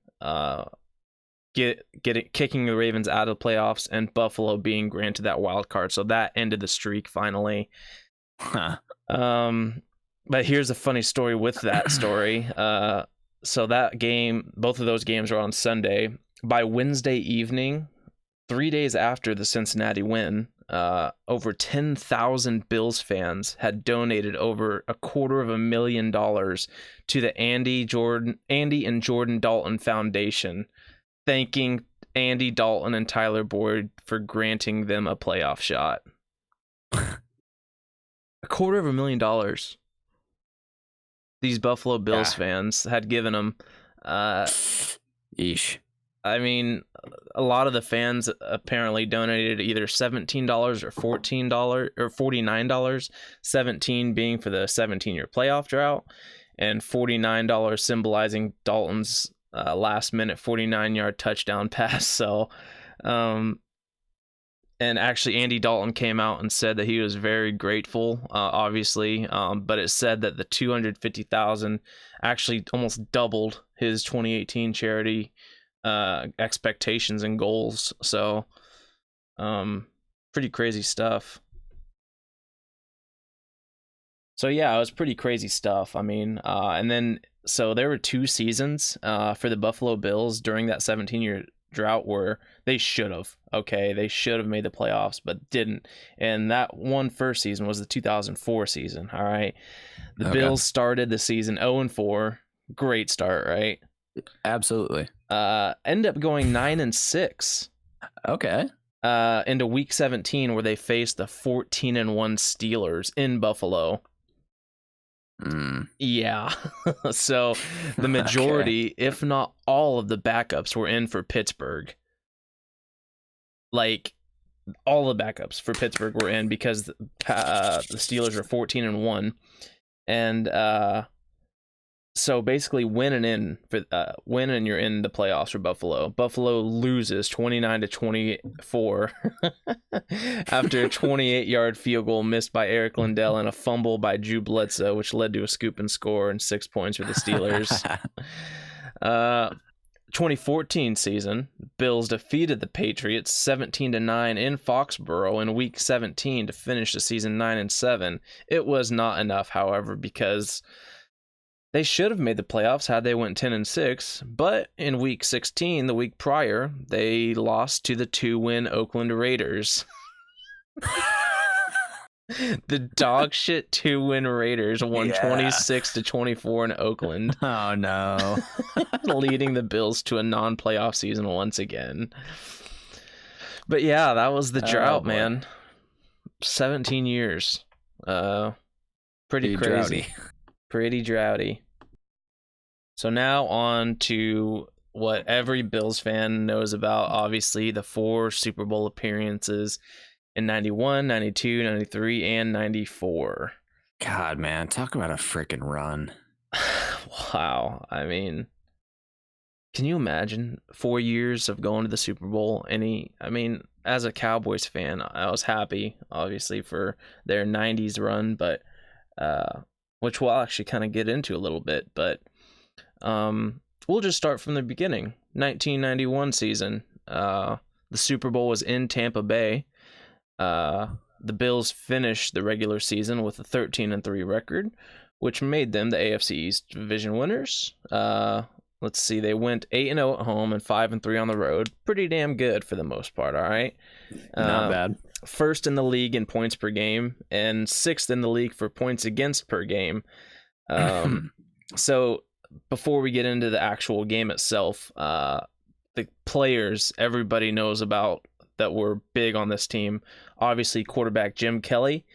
kicking the Ravens out of the playoffs, and Buffalo being granted that wild card. So that ended the streak finally. But here's a funny story with that story. So that game, both of those games were on Sunday. By Wednesday evening, 3 days after the Cincinnati win, over 10,000 Bills fans had donated over $250,000 to the Andy and Jordan Dalton Foundation, thanking Andy Dalton and Tyler Boyd for granting them a playoff shot. $250,000. These Buffalo Bills fans had given them. Yeesh. I mean, a lot of the fans apparently donated either $17 or $14 or $49, 17 being for the 17-year playoff drought, and $49 symbolizing Dalton's last-minute 49-yard touchdown pass. So, and actually, Andy Dalton came out and said that he was very grateful, obviously, but it said that the $250,000 actually almost doubled his 2018 charity expectations and goals. So pretty crazy stuff. So yeah, it was pretty crazy stuff. I mean, and then so there were 2 seasons for the Buffalo Bills during that 17-year drought where they should have. Okay, they should have made the playoffs, but didn't. And that one first season was the 2004 season. All right, the Bills started the season 0-4. Great start, right? Absolutely. End up going 9-6. Okay. Into week 17 where they faced the 14-1 Steelers in Buffalo. Yeah. So the majority, if not all of the backups were in for Pittsburgh. Like all the backups for Pittsburgh were in because the Steelers are 14-1. And so basically winning you're in the playoffs for Buffalo. Buffalo loses 29-24 after a 28-yard field goal missed by Eric Lindell and a fumble by Drew Bledsoe, which led to a scoop and score and 6 points for the Steelers. 2014 season, Bills defeated the Patriots 17-9 in Foxborough in week 17 to finish the season 9-7. It was not enough, however, because they should have made the playoffs had they went 10-6, but in week 16, the week prior, they lost to the 2-win Oakland Raiders. The dog shit 2-win Raiders won 26-24 in Oakland. Oh no. Leading the Bills to a non-playoff season once again. But yeah, that was the drought, man. 17 years. Pretty crazy. Droughty. Pretty droughty. So now on to what every Bills fan knows about, obviously, the 4 Super Bowl appearances in 91, 92, 93, and 94. God, man, talk about a freaking run. Wow. I mean, can you imagine 4 years of going to the Super Bowl? As a Cowboys fan, I was happy, obviously, for their 90s run, but which we'll actually kind of get into a little bit, but we'll just start from the beginning. 1991 season. The Super Bowl was in Tampa Bay. The Bills finished the regular season with a 13-3 record, which made them the AFC East division winners. Let's see, they went 8-0 at home and 5-3 on the road. Pretty damn good for the most part, all right? Not bad. First in the league in points per game and 6th in the league for points against per game. So before we get into the actual game itself, the players everybody knows about that were big on this team. Obviously, quarterback Jim Kelly,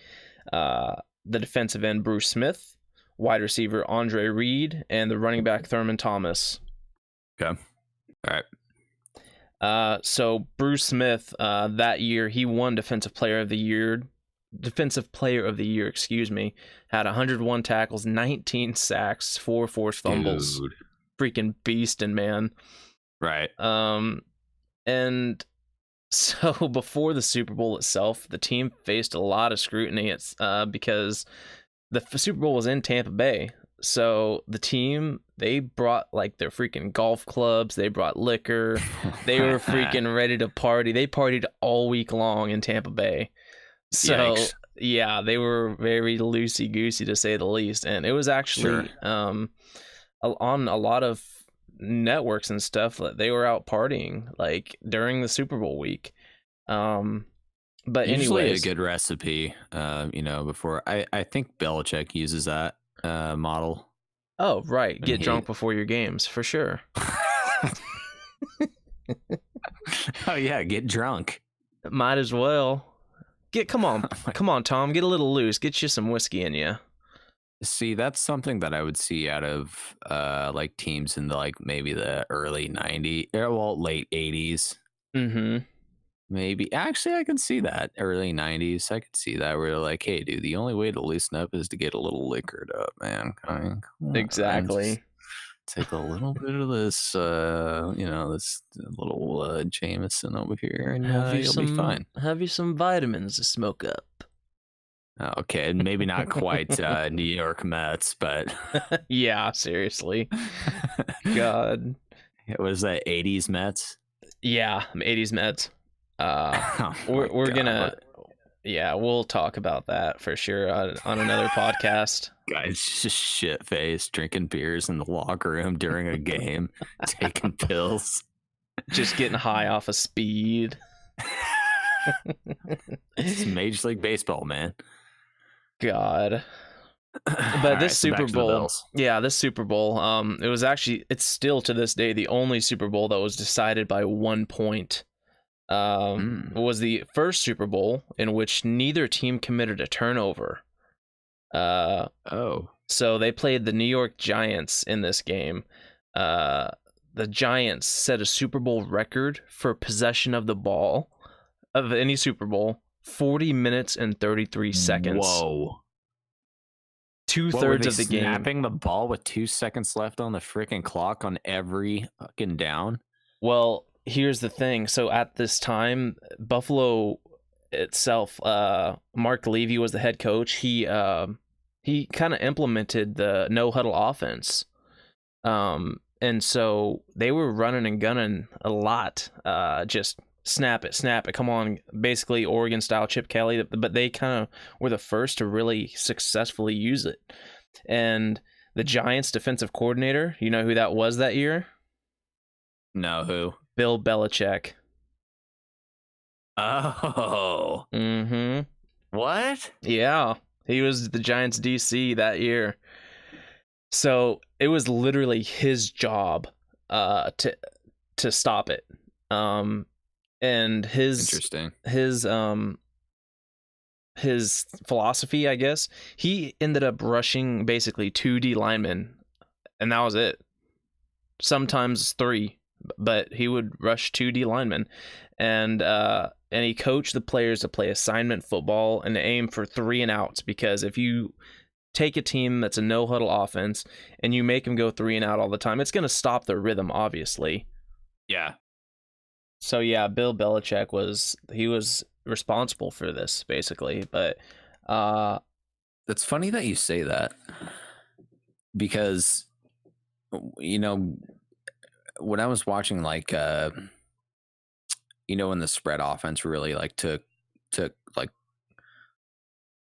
the defensive end Bruce Smith, wide receiver Andre Reed, and the running back Thurman Thomas. Okay. All right. So Bruce Smith, that year, he won Defensive Player of the Year, had 101 tackles, 19 sacks, 4 forced fumbles. Dude. Freaking beastin', man. Right. And so before the Super Bowl itself, the team faced a lot of scrutiny because the Super Bowl was in Tampa Bay. So the team, they brought like their freaking golf clubs, they brought liquor, they were freaking ready to party. They partied all week long in Tampa Bay. So Yikes. yeah, they were very loosey-goosey to say the least. And it was actually on a lot of networks and stuff that they were out partying like during the Super Bowl week. But usually anyways, a good recipe, before I think Belichick uses that model. Oh, right. Get drunk before your games, for sure. Oh yeah, get drunk. Might as well. Come on, Tom, get a little loose. Get you some whiskey in you. See, that's something that I would see out of like teams in the maybe the early 90s, late 80s. Mm-hmm. Maybe. Actually, I can see that. Early 90s, I could see that. Where they're like, hey, dude, the only way to loosen up is to get a little liquored up, man. Come on, Exactly. take a little bit of this, this little Jameson over here, and you'll be fine. Have you some vitamins to smoke up? Okay, maybe not quite New York Mets, but yeah, seriously. God. Was that 80s Mets? Yeah, 80s Mets. Oh we're gonna Yeah, we'll talk about that for sure on another podcast. Guys just shit faced, drinking beers in the locker room during a game, taking pills. Just getting high off of speed. It's Major League Baseball, man. God. But this Super Bowl, this Super Bowl, it's still to this day the only Super Bowl that was decided by 1 point. Was the first Super Bowl in which neither team committed a turnover. So they played the New York Giants in this game. The Giants set a Super Bowl record for possession of the ball of any Super Bowl, 40 minutes and 33 seconds. Whoa. 2/3 of the game. Snapping the ball with 2 seconds left on the freaking clock on every fucking down? Well, here's the thing. So at this time, Buffalo itself, Mark Levy was the head coach. He kind of implemented the no huddle offense. And so they were running and gunning a lot. Just snap it, come on, basically Oregon style Chip Kelly, but they kind of were the first to really successfully use it. And the Giants defensive coordinator, you know who that was that year? No, who? Bill Belichick. Oh. What? Yeah, he was the Giants DC that year. So it was literally his job to stop it. And his philosophy, I guess, he ended up rushing basically 2 D linemen, and that was it. Sometimes 3, but he would rush 2 D linemen, and he coached the players to play assignment football and to aim for 3 and outs, because if you take a team that's a no huddle offense and you make them go 3 and out all the time, it's going to stop their rhythm, obviously. Yeah. So yeah, Bill Belichick was responsible for this basically, but it's funny that you say that, because when I was watching when the spread offense really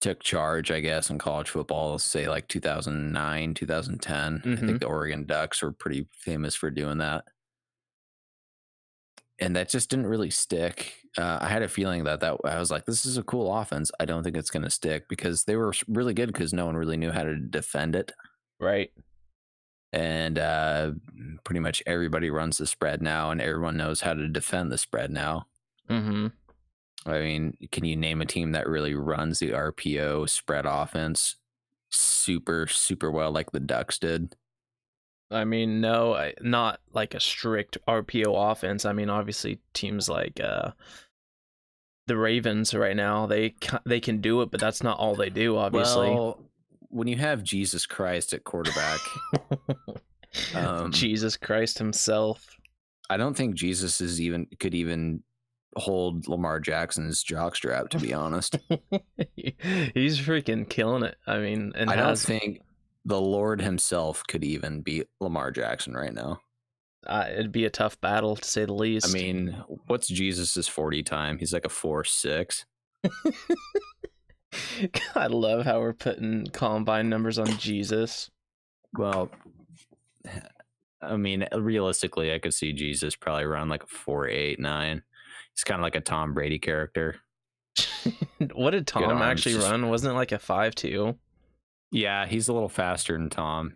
took charge, I guess, in college football, say 2009, 2010. I think the Oregon Ducks were pretty famous for doing that. And that just didn't really stick. I had a feeling that I was like, this is a cool offense. I don't think it's going to stick, because they were really good because no one really knew how to defend it. Right. And pretty much everybody runs the spread now, and everyone knows how to defend the spread now. Mm-hmm. I mean, can you name a team that really runs the RPO spread offense super, super well like the Ducks did? I mean, no, not like a strict RPO offense. I mean, obviously teams like the Ravens right now, they can do it, but that's not all they do, obviously. Well, when you have Jesus Christ at quarterback, Jesus Christ himself, I don't think Jesus could even hold Lamar Jackson's jockstrap, to be honest. He's freaking killing it. I mean, and I don't think the Lord himself could even beat Lamar Jackson right now. It'd be a tough battle, to say the least. I mean, what's Jesus's 40 time? He's like a 4.6. I love how we're putting combine numbers on Jesus. Well, I mean, realistically, I could see Jesus probably run like a 4.89. He's kind of like a Tom Brady character. What did Tom actually run? Wasn't it like a 5.2? Yeah, he's a little faster than Tom.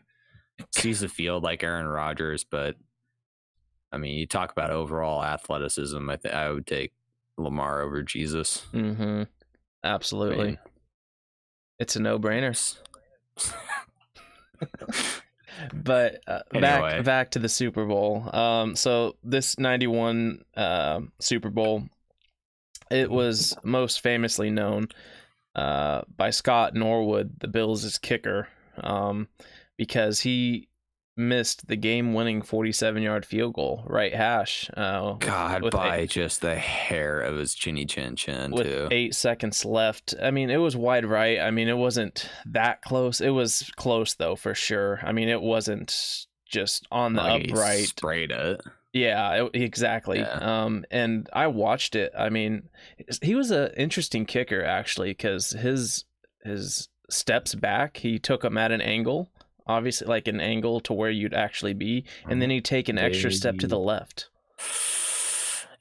Sees the field like Aaron Rodgers, but I mean, you talk about overall athleticism, I would take Lamar over Jesus. Mm-hmm. Absolutely. I mean, it's a no-brainer. But anyway. back to the Super Bowl. So this 91 Super Bowl, it was most famously known by Scott Norwood, the Bills' kicker, because he missed the game-winning 47-yard field goal, right hash. Just the hair of his chinny chin with too. 8 seconds left. I mean, it was wide right. I mean, it wasn't that close. It was close though, for sure. I mean, it wasn't just on the upright. He sprayed it. Yeah, exactly. Yeah. And I watched it. I mean, he was an interesting kicker actually, because his steps back, he took them at an angle, obviously like an angle to where you'd actually be, and then he'd take an extra step to the left.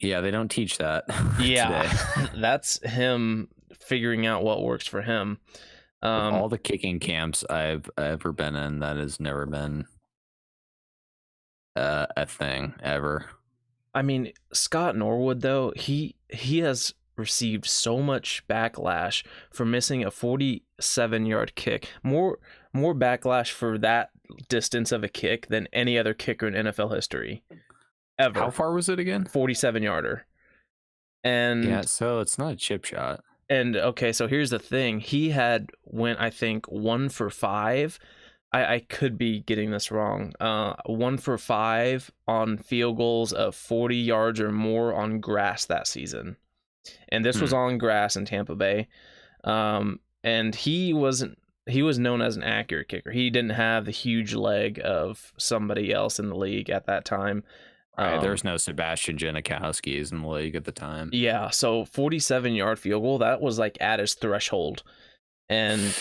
Yeah, they don't teach that Yeah, today. that's him figuring out what works for him. Of all the kicking camps I've ever been in, that has never been a thing ever. I mean, Scott Norwood though, he has received so much backlash for missing a 47-yard kick. More backlash for that distance of a kick than any other kicker in NFL history ever. How far was it again? 47-yarder. And yeah, so it's not a chip shot. And okay, so here's the thing. He went, I think, 1 for 5. I could be getting this wrong. 1 for 5 on field goals of 40 yards or more on grass that season. And this was on grass in Tampa Bay. And he was known as an accurate kicker. He didn't have the huge leg of somebody else in the league at that time. Right, there's no Sebastian Janikowski's in the league at the time. Yeah, so 47-yard field goal, that was like at his threshold. And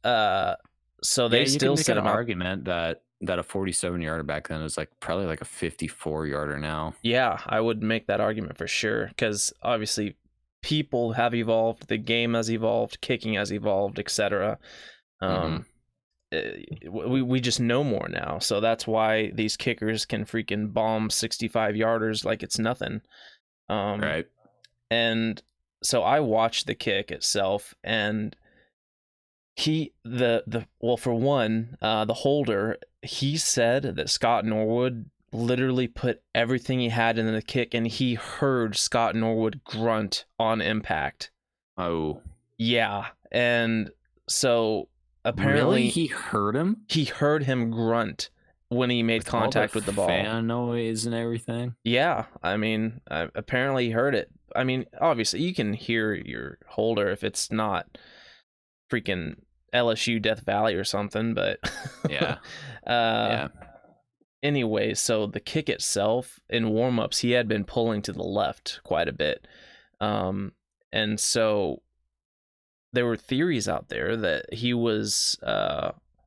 so they still set an argument that a 47-yarder back then is like probably like a 54-yarder now. Yeah, I would make that argument for sure, because obviously people have evolved, the game has evolved, kicking has evolved, etc. We just know more now, so that's why these kickers can freaking bomb 65-yarders like it's nothing. Right. And so I watched the kick itself, and for one, the holder, he said that Scott Norwood literally put everything he had in the kick, and he heard Scott Norwood grunt on impact. Oh. Yeah, and so apparently really? He heard him? He heard him grunt when he made contact with the ball. Fan noise and everything? Yeah, I mean, apparently he heard it. I mean, obviously you can hear your holder if it's not freaking LSU Death Valley or something, but yeah. Yeah. Anyway, so the kick itself in warm-ups, he had been pulling to the left quite a bit. And so there were theories out there that he was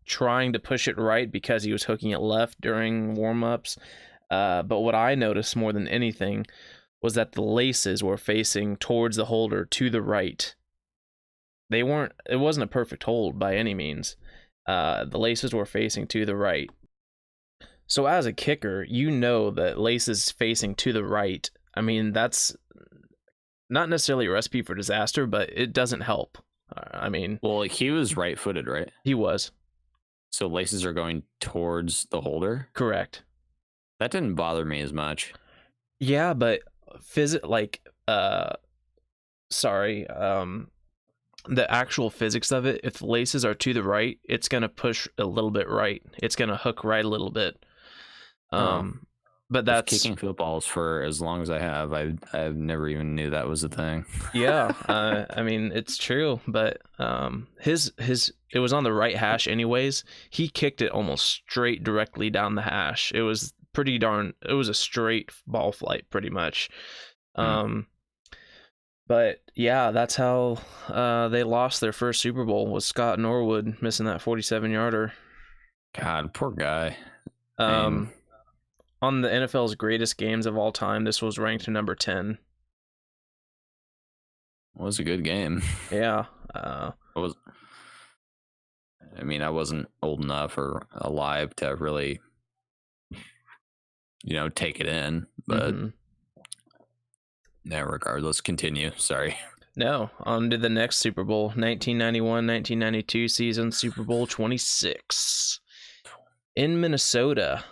trying to push it right because he was hooking it left during warm-ups. But what I noticed more than anything was that the laces were facing towards the holder to the right. It wasn't a perfect hold by any means. The laces were facing to the right. So as a kicker, you know that laces facing to the right, I mean, that's not necessarily a recipe for disaster, but it doesn't help. I mean... Well, he was right-footed, right? He was. So laces are going towards the holder? Correct. That didn't bother me as much. Yeah, but the actual physics of it, if the laces are to the right, it's going to push a little bit right. It's going to hook right a little bit. But that's kicking footballs for as long as I have. I've never even knew that was a thing. Yeah, I mean, it's true, but it was on the right hash anyways. He kicked it almost straight directly down the hash. It was it was a straight ball flight pretty much. But yeah, that's how they lost their first Super Bowl, was Scott Norwood missing that 47-yarder. God, poor guy. On the NFL's greatest games of all time, this was ranked number 10. It was a good game. Yeah. I wasn't old enough or alive to really, take it in, but regardless, continue. Sorry. No, on to the next Super Bowl, 1991-1992 season, Super Bowl 26. In Minnesota,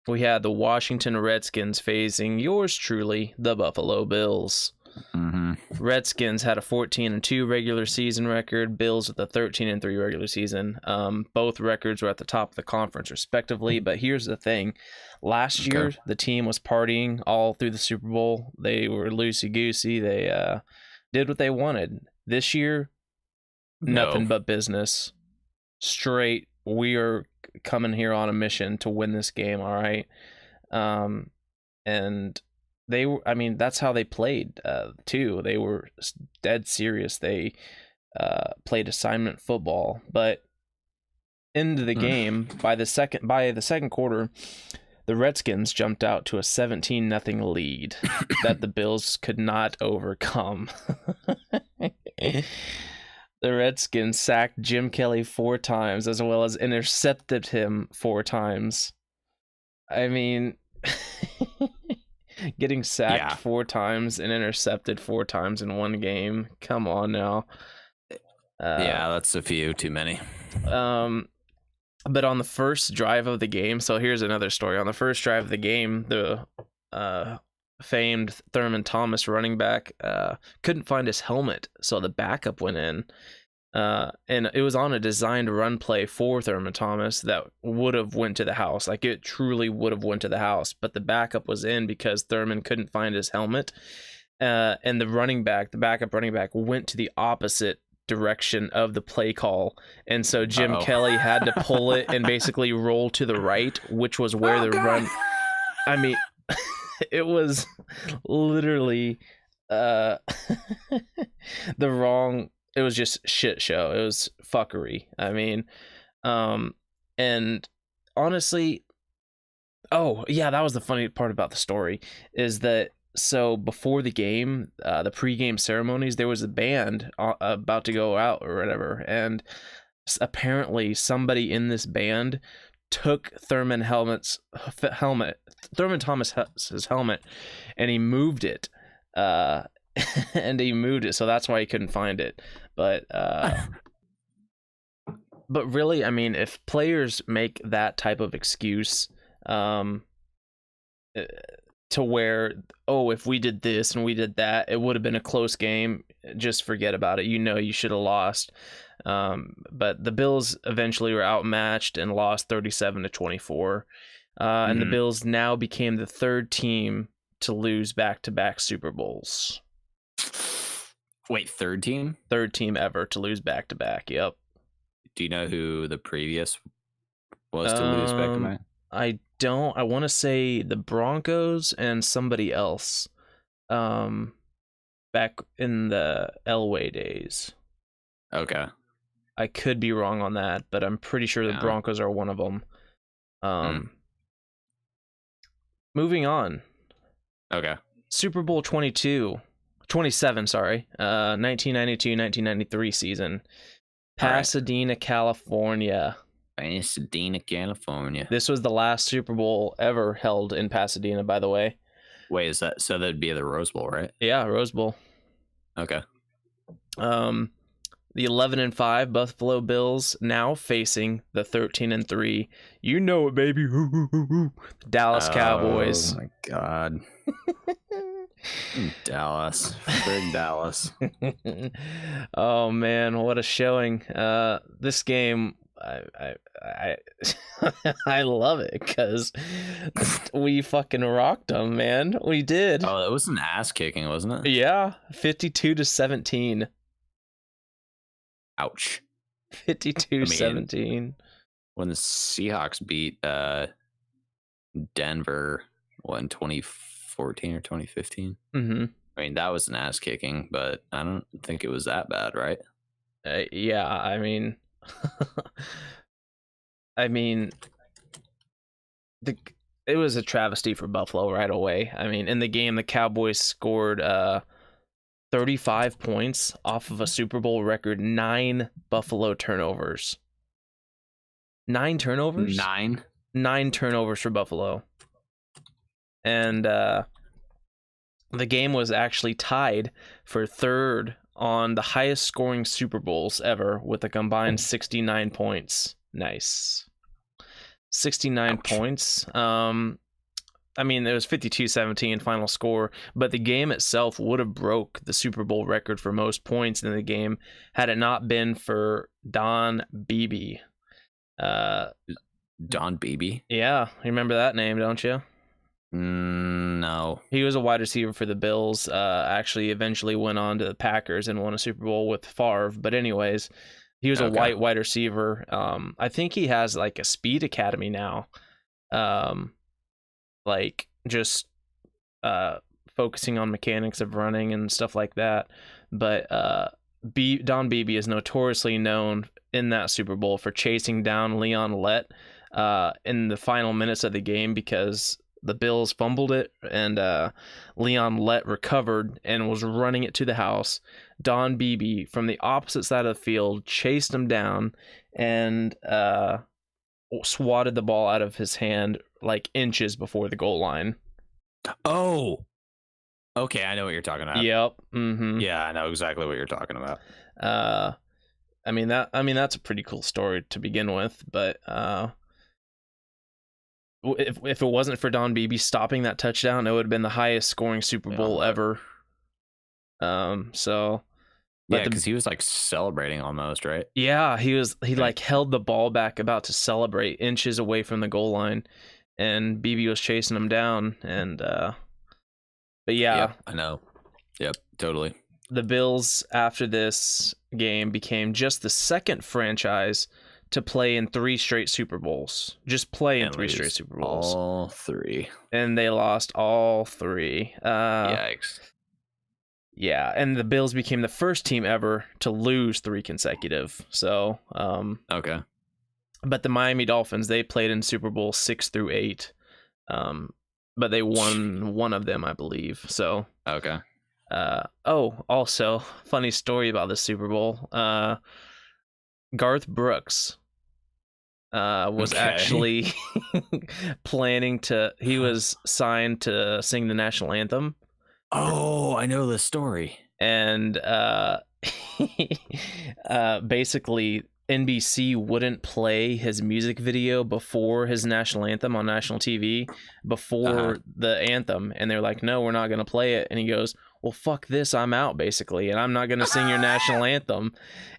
we had the Washington Redskins facing yours truly, the Buffalo Bills. Redskins had a 14-2 regular season record, Bills with a 13-3 regular season. Both records were at the top of the conference respectively, but here's the thing. Last year, the team was partying all through the Super Bowl. They were loosey-goosey. They did what they wanted. This year, nothing but business. Straight, we are coming here on a mission to win this game, all right? And they were, I mean, that's how they played too. They were dead serious. They played assignment football, but into the game by the second quarter, the Redskins jumped out to a 17-0 lead that the Bills could not overcome. The Redskins sacked Jim Kelly 4 times, as well as intercepted him 4 times. I mean, getting sacked 4 times and intercepted 4 times in one game. Come on now. That's a few too many. But on the first drive of the game, so here's another story. On the first drive of the game, the famed Thurman Thomas running back couldn't find his helmet, so the backup went in. And it was on a designed run play for Thurman Thomas that would have went to the house. Like, it truly would have went to the house, but the backup was in because Thurman couldn't find his helmet. And the backup running back went to the opposite direction of the play call, and so Jim Kelly had to pull it and basically roll to the right, which was where the run. I mean, it was literally the wrong. It was just shit show. It was fuckery. I mean, and honestly, that was the funny part about the story, is that so before the game, the pregame ceremonies, there was a band about to go out or whatever, and apparently somebody in this band took Thurman Thomas's helmet, and he moved it, so that's why he couldn't find it. But really, I mean, if players make that type of excuse, to where, if we did this and we did that, it would have been a close game, just forget about it. You should have lost. But the Bills eventually were outmatched and lost 37-24. And the Bills now became the 3rd team to lose back-to-back Super Bowls. Wait, 3rd team? 3rd team ever to lose back-to-back, yep. Do you know who the previous was to lose back-to-back? I don't. I want to say the Broncos and somebody else back in the Elway days. Okay. I could be wrong on that, but I'm pretty sure the Broncos are one of them. Moving on. Okay. Super Bowl 27, 1992-1993 season. Pasadena, California. Pasadena, California. This was the last Super Bowl ever held in Pasadena, by the way. Wait, is that so? That'd be the Rose Bowl, right? Yeah, Rose Bowl. Okay. The 11-5 Buffalo Bills now facing the 13-3. You know it, baby. Dallas Cowboys. Oh my God. Dallas. Big Dallas. Oh man, what a showing. This game, I love it because we fucking rocked them, man. We did. Oh, it was an ass kicking, wasn't it? Yeah, 52-17. Ouch. 52-17. When the Seahawks beat Denver, in 2014 or 2015? Mm-hmm. I mean, that was an ass kicking, but I don't think it was that bad, right? Yeah, I mean... it was a travesty for Buffalo right away. I mean, in the game, the Cowboys scored 35 points off of a Super Bowl record 9 Buffalo turnovers. 9 turnovers? 9 turnovers for Buffalo. And the game was actually tied for 3rd on the highest scoring Super Bowls ever with a combined 69 points. Nice. 69 Ouch. Points. I mean, it was 52-17 final score, but the game itself would have broke the Super Bowl record for most points in the game had it not been for Don Beebe. Don Beebe? Yeah, you remember that name, don't you? No. He was a wide receiver for the Bills. Actually, eventually went on to the Packers and won a Super Bowl with Favre. But anyways, he was a white wide receiver. I think he has like a speed academy now. like just focusing on mechanics of running and stuff like that. But Don Beebe is notoriously known in that Super Bowl for chasing down Leon Lett in the final minutes of the game because the Bills fumbled it, and Leon Lett recovered and was running it to the house. Don Beebe, from the opposite side of the field, chased him down and swatted the ball out of his hand like inches before the goal line. Oh, okay, I know what you're talking about. Yep. Mm-hmm. Yeah, I know exactly what you're talking about. I mean that's a pretty cool story to begin with, but if it wasn't for Don Beebe stopping that touchdown, it would have been the highest scoring Super Bowl ever. So yeah, because he was like celebrating almost, right? Yeah, he like held the ball back about to celebrate inches away from the goal line, and Beebe was chasing him down, and but yeah, yep, I know. Yep, totally. The Bills after this game became just the second franchise to play in 3 straight Super Bowls. Just play in 3 straight Super Bowls. All 3. And they lost all 3. Yikes. Yeah, and the Bills became the first team ever to lose 3 consecutive. So, okay. But the Miami Dolphins, they played in Super Bowl 6 through 8. But they won one of them, I believe. So, okay. Also, funny story about the Super Bowl. Garth Brooks was actually planning to, he was signed to sing the national anthem. Oh, I know this story. And basically NBC wouldn't play his music video before his national anthem on national TV before the anthem, and they're like, no, we're not going to play it. And he goes, well, fuck this, I'm out, basically, and I'm not going to sing your national anthem.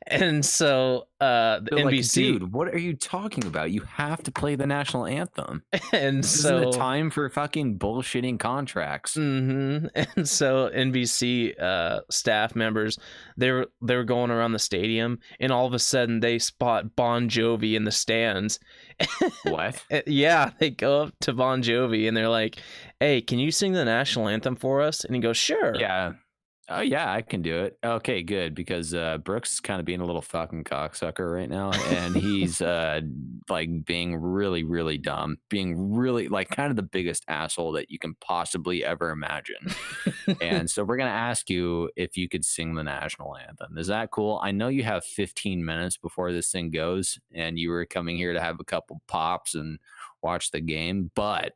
And so the NBC, like, dude, what are you talking about? You have to play the national anthem. And this so isn't the time for fucking bullshitting contracts. Mm-hmm. And so NBC staff members, they were going around the stadium, and all of a sudden they spot Bon Jovi in the stands. What? Yeah, they go up to Bon Jovi and they're like, hey, can you sing the national anthem for us? And he goes, sure. Yeah. Oh, yeah, I can do it. Okay, good, because Brooks is kind of being a little fucking cocksucker right now, and he's like being really, really dumb, being really like kind of the biggest asshole that you can possibly ever imagine. And so we're going to ask you if you could sing the national anthem. Is that cool? I know you have 15 minutes before this thing goes, and you were coming here to have a couple pops and watch the game, but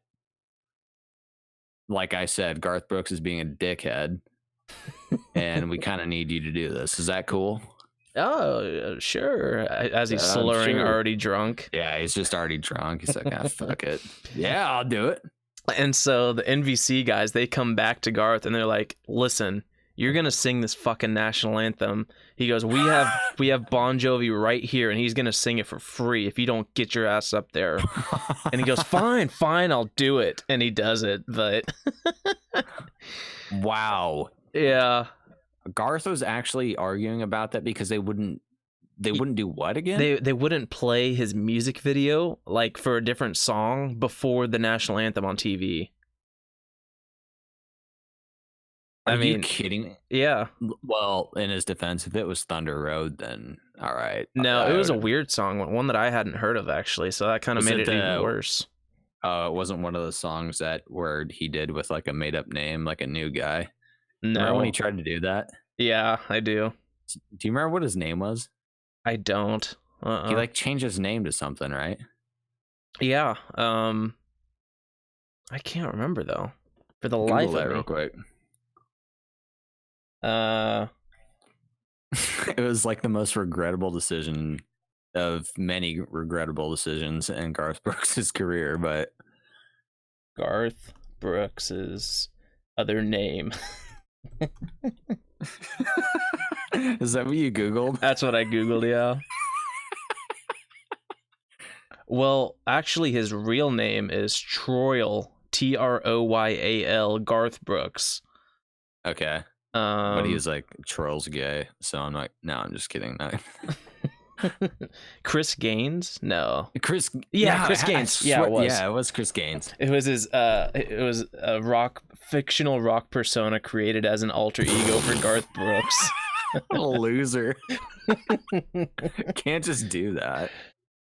like I said, Garth Brooks is being a dickhead. And we kind of need you to do this. Is that cool? Oh, sure. As he's slurring, already drunk. Yeah, he's just already drunk. He's like, ah, fuck it. Yeah, I'll do it. And so the NBC guys, they come back to Garth and they're like, listen, you're going to sing this fucking national anthem. He goes, we have Bon Jovi right here, and he's going to sing it for free if you don't get your ass up there. And he goes, fine, I'll do it. And he does it, but... Wow. Yeah. Garth was actually arguing about that because they wouldn't do what again? They wouldn't play his music video like for a different song before the national anthem on TV. Are you kidding me? Yeah. Well, in his defense, if it was Thunder Road, then all right. No, it was a weird song, one that I hadn't heard of actually, so that kind of made it even worse. Oh, it wasn't one of the songs where he did with like a made up name, like a new guy. No. Remember when he tried to do that? Yeah, I do. Do you remember what his name was? I don't. He like changed his name to something, right? Yeah. I can't remember though. For the life of me. Real quick. It was like the most regrettable decision of many regrettable decisions in Garth Brooks' career, but Garth Brooks's other name. Is that what you Googled? That's what I Googled, yeah. Well, actually, his real name is Troyal, Troyal, Garth Brooks. Okay. But he was like, Troy's gay. So I'm like, no, I'm just kidding. No. Chris Gaines? No. Chris Chris Gaines. it was. Yeah, it was Chris Gaines. It was his it was a fictional rock persona created as an alter ego for Garth Brooks. Loser. Can't just do that.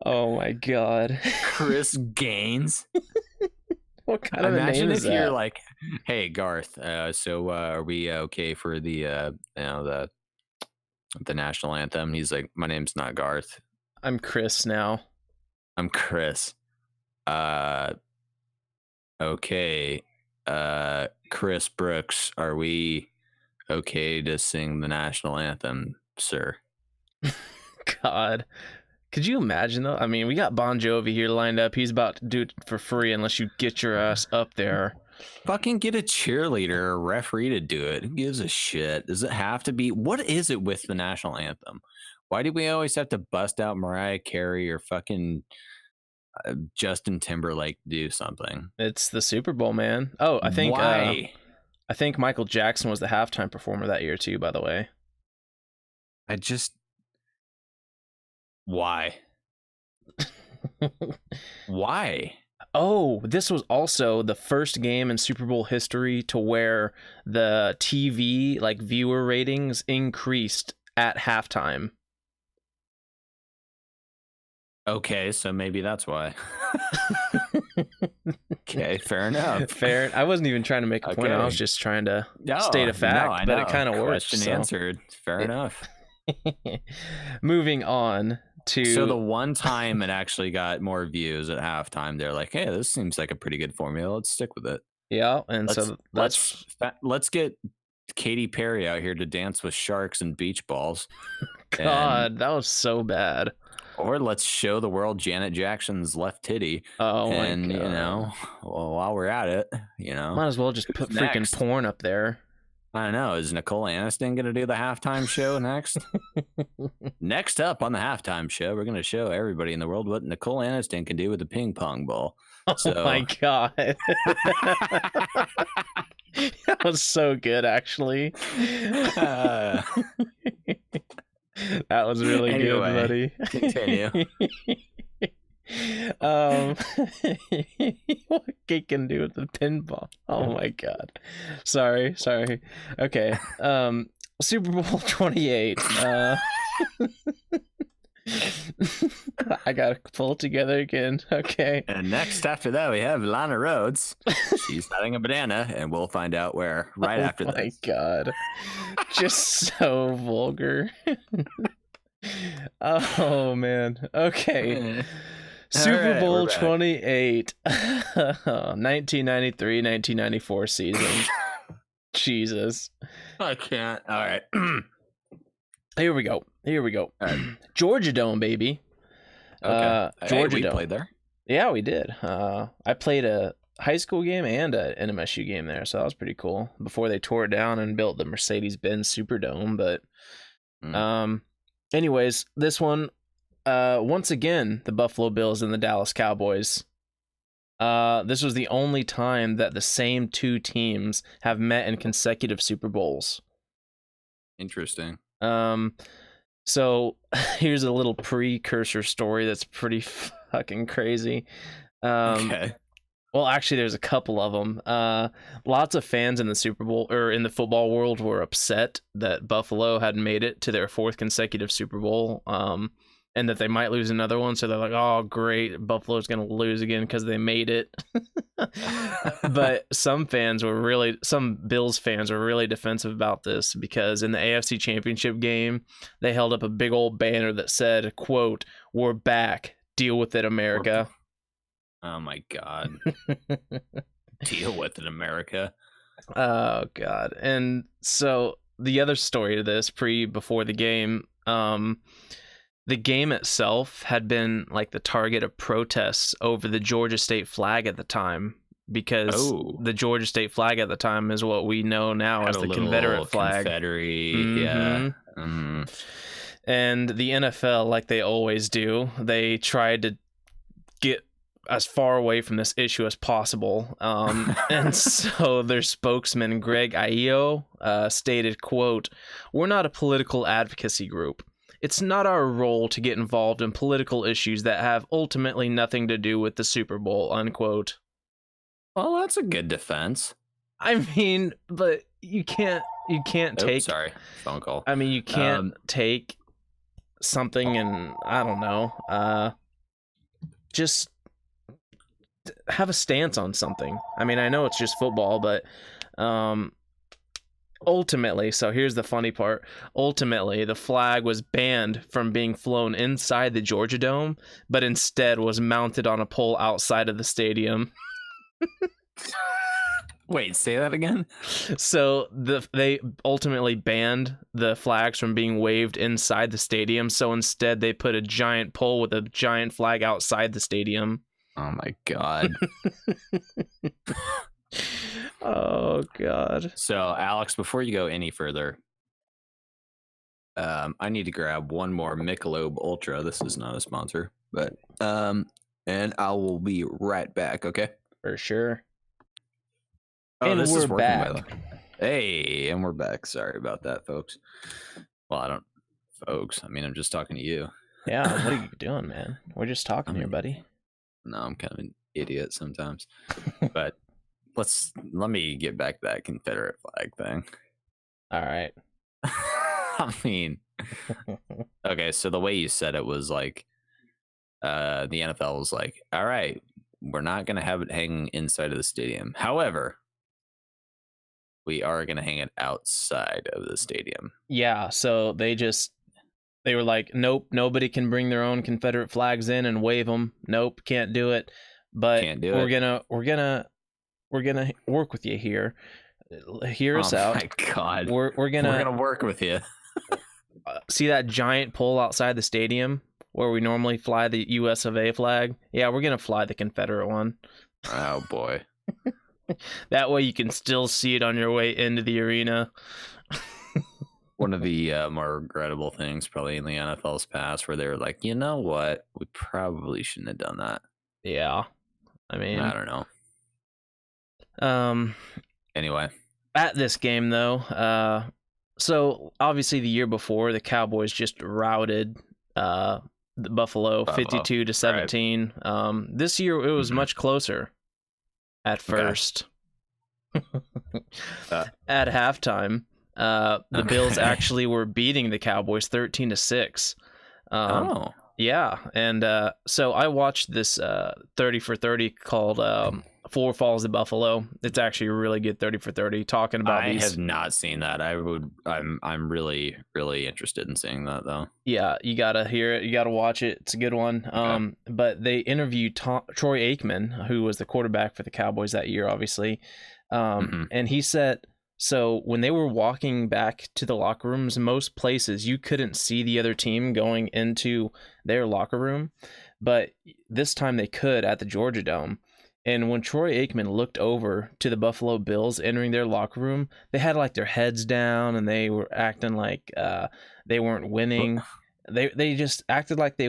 Oh my god. Chris Gaines. What kind of a name is that? Imagine if you're like, hey Garth, so are we okay for the the national anthem? He's like, my name's not Garth. I'm Chris now. I'm Chris. Okay. Chris Brooks, are we okay to sing the national anthem, sir? God. Could you imagine though? I mean, we got Bon Jovi here lined up. He's about to do it for free unless you get your ass up there. Fucking get a cheerleader or a referee to do it. Who gives a shit? Does it have to be? What is it with the national anthem? Why do we always have to bust out Mariah Carey or fucking Justin Timberlake to do something? It's the Super Bowl, man. Oh, I think Why? I think Michael Jackson was the halftime performer that year too, by the way. Why? Why? Oh, this was also the first game in Super Bowl history to where the TV viewer ratings increased at halftime. Okay, so maybe that's why. Okay, fair enough. Fair. I wasn't even trying to make a point. I was just trying to state a fact, but it kind of worked. Question answered. Fair enough. Moving on to... So the one time it actually got more views at halftime, they're like, hey, this seems like a pretty good formula. Let's stick with it. Yeah, and let's get Katy Perry out here to dance with sharks and beach balls. God, that was so bad. Or let's show the world Janet Jackson's left titty. Oh, and my God. While we're at it, might as well just put freaking porn up there. I don't know. Is Nicole Aniston going to do the halftime show next? Next up on the halftime show, we're going to show everybody in the world what Nicole Aniston can do with a ping pong ball. So... Oh my God. That was so good, actually. That was really good, buddy. Continue. What he can do with the pinball. Oh my God. Sorry. Okay. Super Bowl 28. I gotta pull it together again. Okay. And next after that, we have Lana Rhodes. She's having a banana, and we'll find out where right after this. Oh my God. Just so vulgar. Oh, man. Okay. Super Bowl 28. 1993-1994 season. Jesus. I can't. All right. Here we go. All right. Georgia Dome, baby. Okay. Georgia Dome. We played there? Yeah, we did. I played a high school game and an MSU game there, so that was pretty cool. Before they tore it down and built the Mercedes-Benz Superdome, but anyways, this one, once again, the Buffalo Bills and the Dallas Cowboys. This was the only time that the same two teams have met in consecutive Super Bowls. Interesting. So here's a little precursor story that's pretty fucking crazy. Okay. Well, actually, there's a couple of them. Lots of fans in the Super Bowl or in the football world were upset that Buffalo hadn't made it to their fourth consecutive Super Bowl, and that they might lose another one. So they're like, "Oh, great, Buffalo's gonna lose again because they made it." But some Bills fans were really defensive about this because in the AFC Championship game, they held up a big old banner that said, "Quote, we're back. Deal with it, America." Oh my God. Deal with it, America. Oh God. And so the other story to this before the game, the game itself had been like the target of protests over the Georgia state flag at the time, because the Georgia state flag at the time is what we know now as the Confederate flag. Yeah. And the NFL, like they always do, they tried to get as far away from this issue as possible. And so their spokesman, Greg Aio, stated, quote, "We're not a political advocacy group. it's not our role to get involved in political issues that have ultimately nothing to do with the Super Bowl, unquote. Well, that's a good defense. I mean, but you can't take. Sorry, phone call. I mean, you can't take something and I don't know, just have a stance on something. I mean, I know it's just football, but ultimately, so here's the funny part. Ultimately, the flag was banned from being flown inside the Georgia Dome, but instead was mounted on a pole outside of the stadium. Wait, say that again? So they ultimately banned the flags from being waved inside the stadium. So instead, they put a giant pole with a giant flag outside the stadium. Oh my God. Oh God. So Alex, before you go any further, I need to grab one more Michelob Ultra. This is not a sponsor, but and I will be right back. Okay. For sure. Oh, and we're back. Hey, and we're back. Sorry about that, folks. Well, I mean, I'm just talking to you. Yeah, what are you doing, man? We're just talking here, buddy. No, I'm kind of an idiot sometimes. But let me get back to that Confederate flag thing. All right. I mean, okay, so the way you said it was like the NFL was like, all right, we're not going to have it hanging inside of the stadium. However, we are going to hang it outside of the stadium. Yeah, so they were like, nope, nobody can bring their own Confederate flags in and wave them. Nope, can't do it. But we're gonna work with you here. Hear us out. Oh my God, we're gonna work with you. See that giant pole outside the stadium where we normally fly the US of A flag? Yeah, we're gonna fly the Confederate one. Oh boy. That way you can still see it on your way into the arena. One of the more regrettable things probably in the NFL's past where they were like, you know what? We probably shouldn't have done that. Yeah. I mean, I don't know. Anyway. At this game, though, so obviously the year before, the Cowboys just routed the Buffalo 52-17. Right. This year, it was much closer. At first, at halftime, the Bills actually were beating the Cowboys 13-6. Yeah, and so I watched this 30 for 30 called Four Falls to Buffalo. It's actually a really good 30 for 30 talking about I have not seen that. I'm really, really interested in seeing that though. Yeah, you gotta hear it. You gotta watch it. It's a good one. Okay. But they interviewed Troy Aikman, who was the quarterback for the Cowboys that year, obviously. And he said, so when they were walking back to the locker rooms, most places you couldn't see the other team going into their locker room, but this time they could at the Georgia Dome. And when Troy Aikman looked over to the Buffalo Bills entering their locker room, they had like their heads down and they were acting like they weren't winning. They just acted like they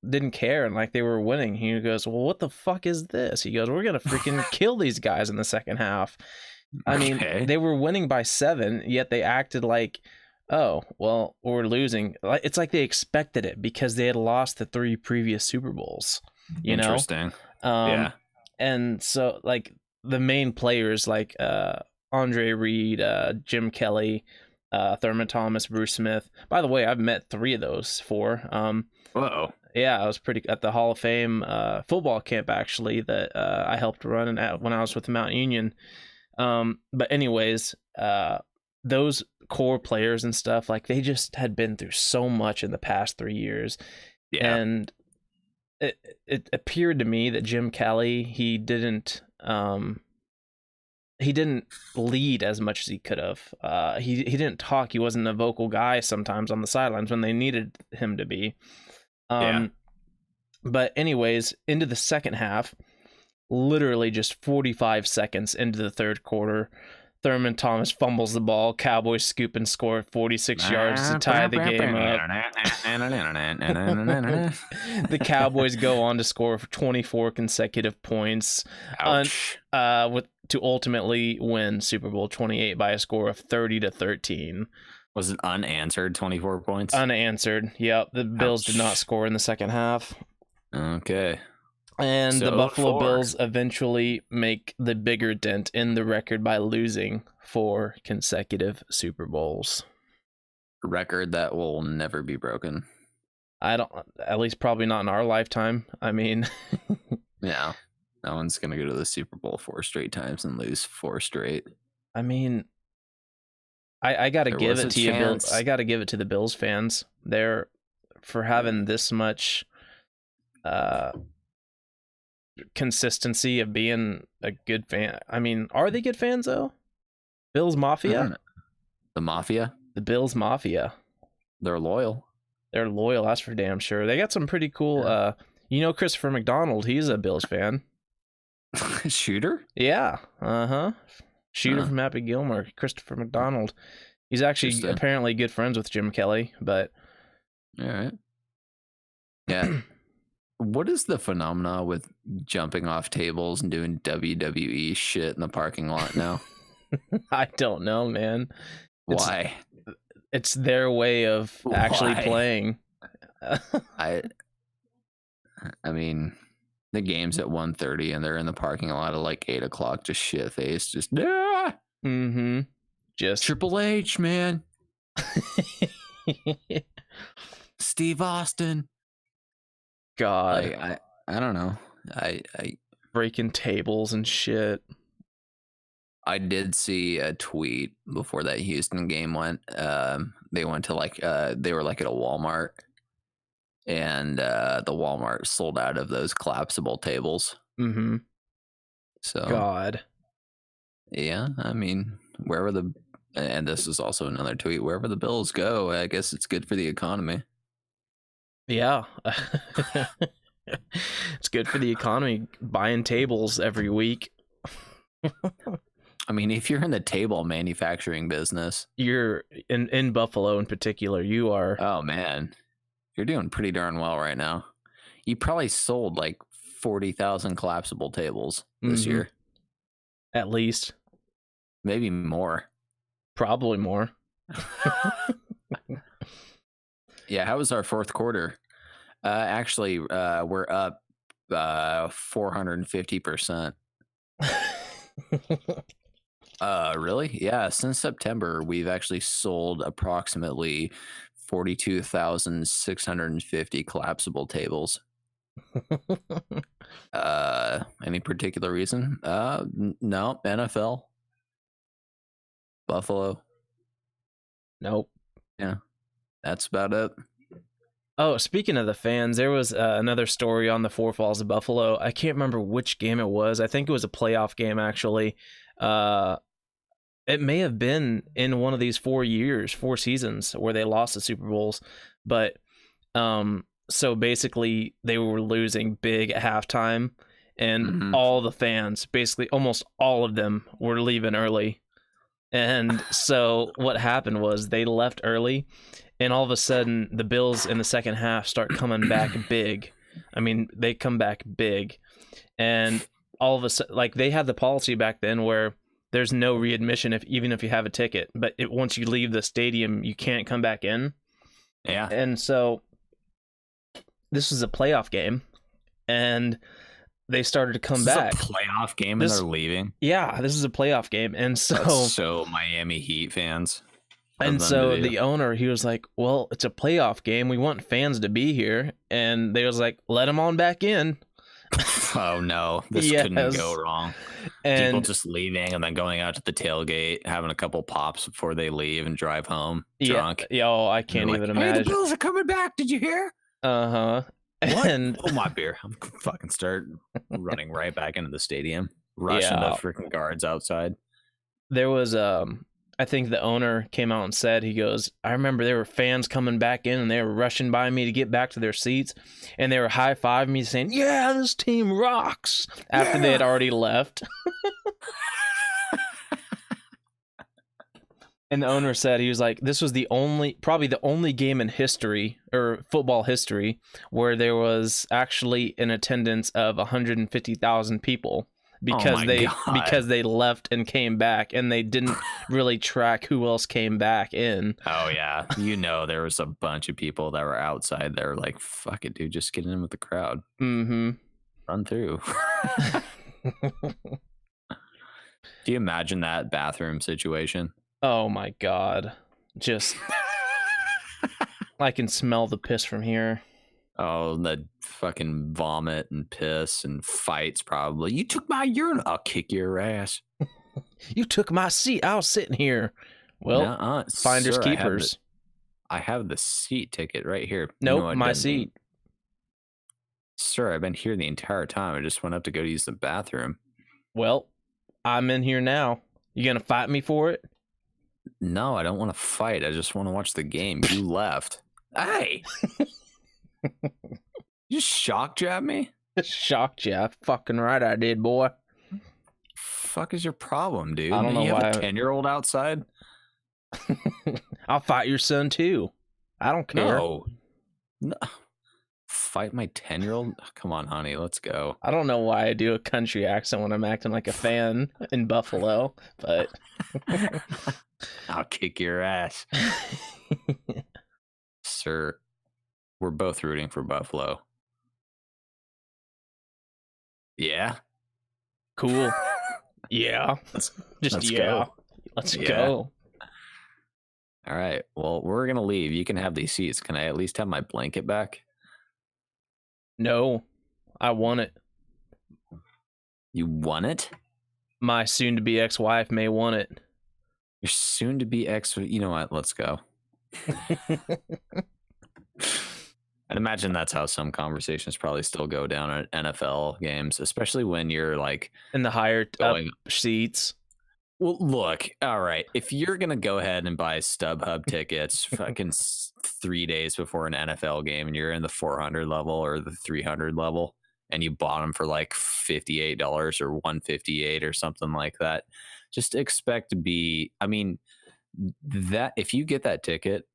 didn't care and like they were winning. He goes, well, what the fuck is this? He goes, we're going to freaking kill these guys in the second half. I mean, they were winning by 7, yet they acted like, oh, well, we're losing. It's like they expected it because they had lost the 3 previous Super Bowls. Interesting. Yeah. And so, like, the main players, like Andre Reed, Jim Kelly, Thurman Thomas, Bruce Smith. By the way, I've met 3 of those 4. Whoa. Yeah, I was at the Hall of Fame football camp, actually, that I helped run when I was with Mount Union. But anyways, those core players and stuff, like, they just had been through so much in the past 3 years. Yeah. And it appeared to me that Jim Kelly, he didn't lead as much as he could have. He didn't talk. He wasn't a vocal guy sometimes on the sidelines when they needed him to be. But anyways, into the second half, literally just 45 seconds into the third quarter, Thurman Thomas fumbles the ball. Cowboys scoop and score 46 yards to tie the game up. The Cowboys go on to score 24 consecutive points to ultimately win Super Bowl 28 by a score of 30-13. Was it unanswered 24 points? Unanswered. Yep. The Bills did not score in the second half. Okay. And So the Buffalo 0-4. Bills eventually make the bigger dent in the record by losing 4 consecutive Super Bowls. Record that will never be broken. At least probably not in our lifetime. I mean, Yeah. No one's going to go to the Super Bowl 4 straight times and lose 4 straight. I mean, I got to There give was it a to you, Bill. chance. I got to give it to the Bills fans. They're for having this much consistency of being a good fan. I mean, are they good fans though? Bills Mafia? The Mafia? The Bills Mafia. They're loyal. They're loyal, that's for damn sure. They got some pretty cool Christopher McDonald, he's a Bills fan. Shooter? Yeah. Shooter from Happy Gilmore, Christopher McDonald. He's actually apparently good friends with Jim Kelly, but All right. Yeah. What is the phenomena with jumping off tables and doing WWE shit in the parking lot now? I don't know, man. Why? It's their way of actually playing. I mean, the game's at 1:30 and they're in the parking lot at like 8 o'clock, just shit faced, just Just Triple H, man. Steve Austin. God, I don't know. I breaking tables and shit. I did see a tweet before that Houston game went. They went to they were like at a Walmart, and the Walmart sold out of those collapsible tables. Mm-hmm. So God. Yeah, I mean, and this is also another tweet, wherever the Bills go, I guess it's good for the economy. Yeah. It's good for the economy, buying tables every week. I mean, if you're in the table manufacturing business, you're in Buffalo in particular, you are. Oh man, you're doing pretty darn well right now. You probably sold like 40,000 collapsible tables this year. At least. Maybe more. Probably more. Yeah, how was our fourth quarter? Actually, we're up 450%. Really? Yeah, since September, we've actually sold approximately 42,650 collapsible tables. Any particular reason? No, NFL. Buffalo. Nope. Yeah, that's about it. Oh, speaking of the fans, there was another story on the Four Falls of Buffalo. I can't remember which game it was. I think it was a playoff game, actually. It may have been in one of these 4 seasons where they lost the Super Bowls. But so basically they were losing big at halftime, and all the fans, basically almost all of them, were leaving early. And so what happened was they left early, and all of a sudden the Bills in the second half start coming back big. I mean, they come back big, and all of a sudden, like, they had the policy back then where there's no readmission even if you have a ticket, but once you leave the stadium, you can't come back in. Yeah. And so this was a playoff game, and they started to come back. This is a playoff game and they're leaving? Yeah, this is a playoff game. And so... That's so Miami Heat fans. And so the owner, he was like, well, it's a playoff game. We want fans to be here. And they was like, let them on back in. Oh, no. This couldn't go wrong. And people just leaving and then going out to the tailgate, having a couple pops before they leave and drive home drunk. Yeah, oh, I can't even imagine. Hey, the Bills are coming back. Did you hear? Uh-huh. What? And oh, my beer. I'm fucking start running right back into the stadium, rushing the freaking guards outside. There was, I think the owner came out and said, he goes, I remember there were fans coming back in and they were rushing by me to get back to their seats, and they were high-fiving me saying, yeah, this team rocks, after they had already left. And the owner said, he was like, this was probably the only game in history, or football history, where there was actually an attendance of 150,000 people because God. because they left and came back, and they didn't really track who else came back in. Oh yeah, there was a bunch of people that were outside. They were like, "Fuck it, dude, just get in with the crowd, Mm-hmm. run through." Do you imagine that bathroom situation? Oh my God, just I can smell the piss from here. Oh, the fucking vomit and piss and fights probably. You took my urine. I'll kick your ass. You took my seat. I was sitting here. Well, Nuh-uh. finders Sir, keepers. I have the seat ticket right here. Nope, my seat. Sir, I've been here the entire time. I just went up to go use the bathroom. Well, I'm in here now. You gonna fight me for it? No, I don't want to fight. I just want to watch the game. You left. Hey! You shock jab me? Shocked you. Fucking right I did, boy. Fuck is your problem, dude? I don't know you why. have a 10-year-old outside? I'll fight your son too. I don't care. No. Fight my 10-year-old? Come on, honey, let's go. I don't know why I do a country accent when I'm acting like a fan in Buffalo, but I'll kick your ass. Sir, we're both rooting for Buffalo. Yeah. Cool. Yeah. Let's yeah. go. Let's Yeah. go. All right. Well, we're going to leave. You can have these seats. Can I at least have my blanket back? No, I want it. You want it? My soon-to-be ex-wife may want it. Your soon-to-be ex... You know what? Let's go. I'd imagine that's how some conversations probably still go down at NFL games, especially when you're like... In the higher up seats. Well, look, all right. If you're going to go ahead and buy StubHub tickets fucking 3 days before an NFL game and you're in the 400 level or the 300 level and you bought them for like $58 or $158 or something like that, just expect to be, I mean, that if you get that ticket,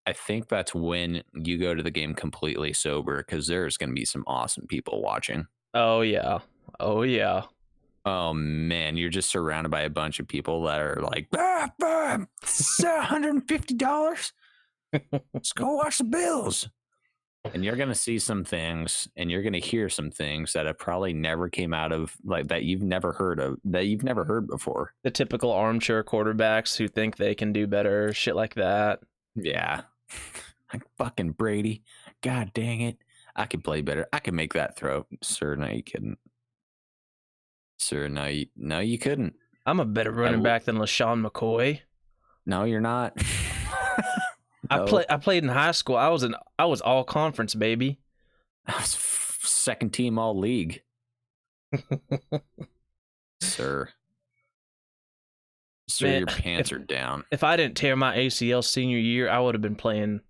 I think that's when you go to the game completely sober because there's going to be some awesome people watching. Oh, yeah. Oh, yeah. Oh man, you're just surrounded by a bunch of people that are like, $150. Let's go watch the Bills. And you're gonna see some things, and you're gonna hear some things that have probably never came out of like that you've never heard of, that you've never heard before. The typical armchair quarterbacks who think they can do better, shit like that. Yeah, like fucking Brady. God dang it, I could play better. I could make that throw, sir. No, you couldn't. Sir, no, you couldn't. I'm a better running back than LaShawn McCoy. No, you're not. No. I played in high school. I was all conference, baby. I was second team all league. Sir, man, your pants are down. If I didn't tear my ACL senior year, I would have been playing.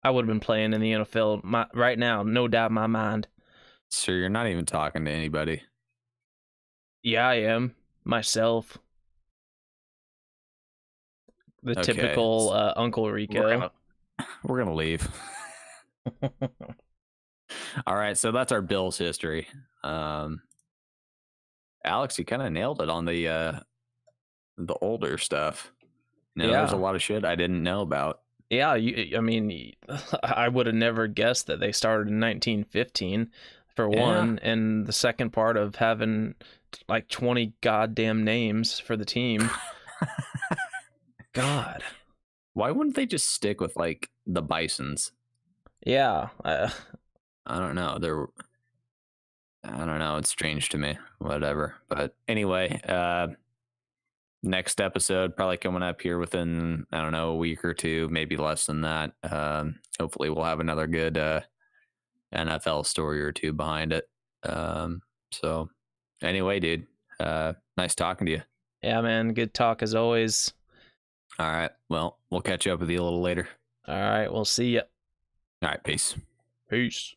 I would have been playing in the NFL right now, no doubt in my mind. Sir, you're not even talking to anybody. Yeah, I am. Myself. The typical Uncle Rico. We're gonna leave. All right, so that's our Bills history. Alex, you kind of nailed it on the older stuff. There's a lot of shit I didn't know about. Yeah, I mean, I would have never guessed that they started in 1915 for one, and the second part of having like 20 goddamn names for the team. God. Why wouldn't they just stick with like the Bisons? Yeah. I don't know. I don't know. It's strange to me. Whatever. But anyway, next episode probably coming up here within, I don't know, a week or two, maybe less than that. Hopefully we'll have another good NFL story or two behind it. So anyway, dude, nice talking to you. Yeah, man. Good talk as always. All right. Well, we'll catch up with you a little later. All right. We'll see ya. All right. Peace. Peace.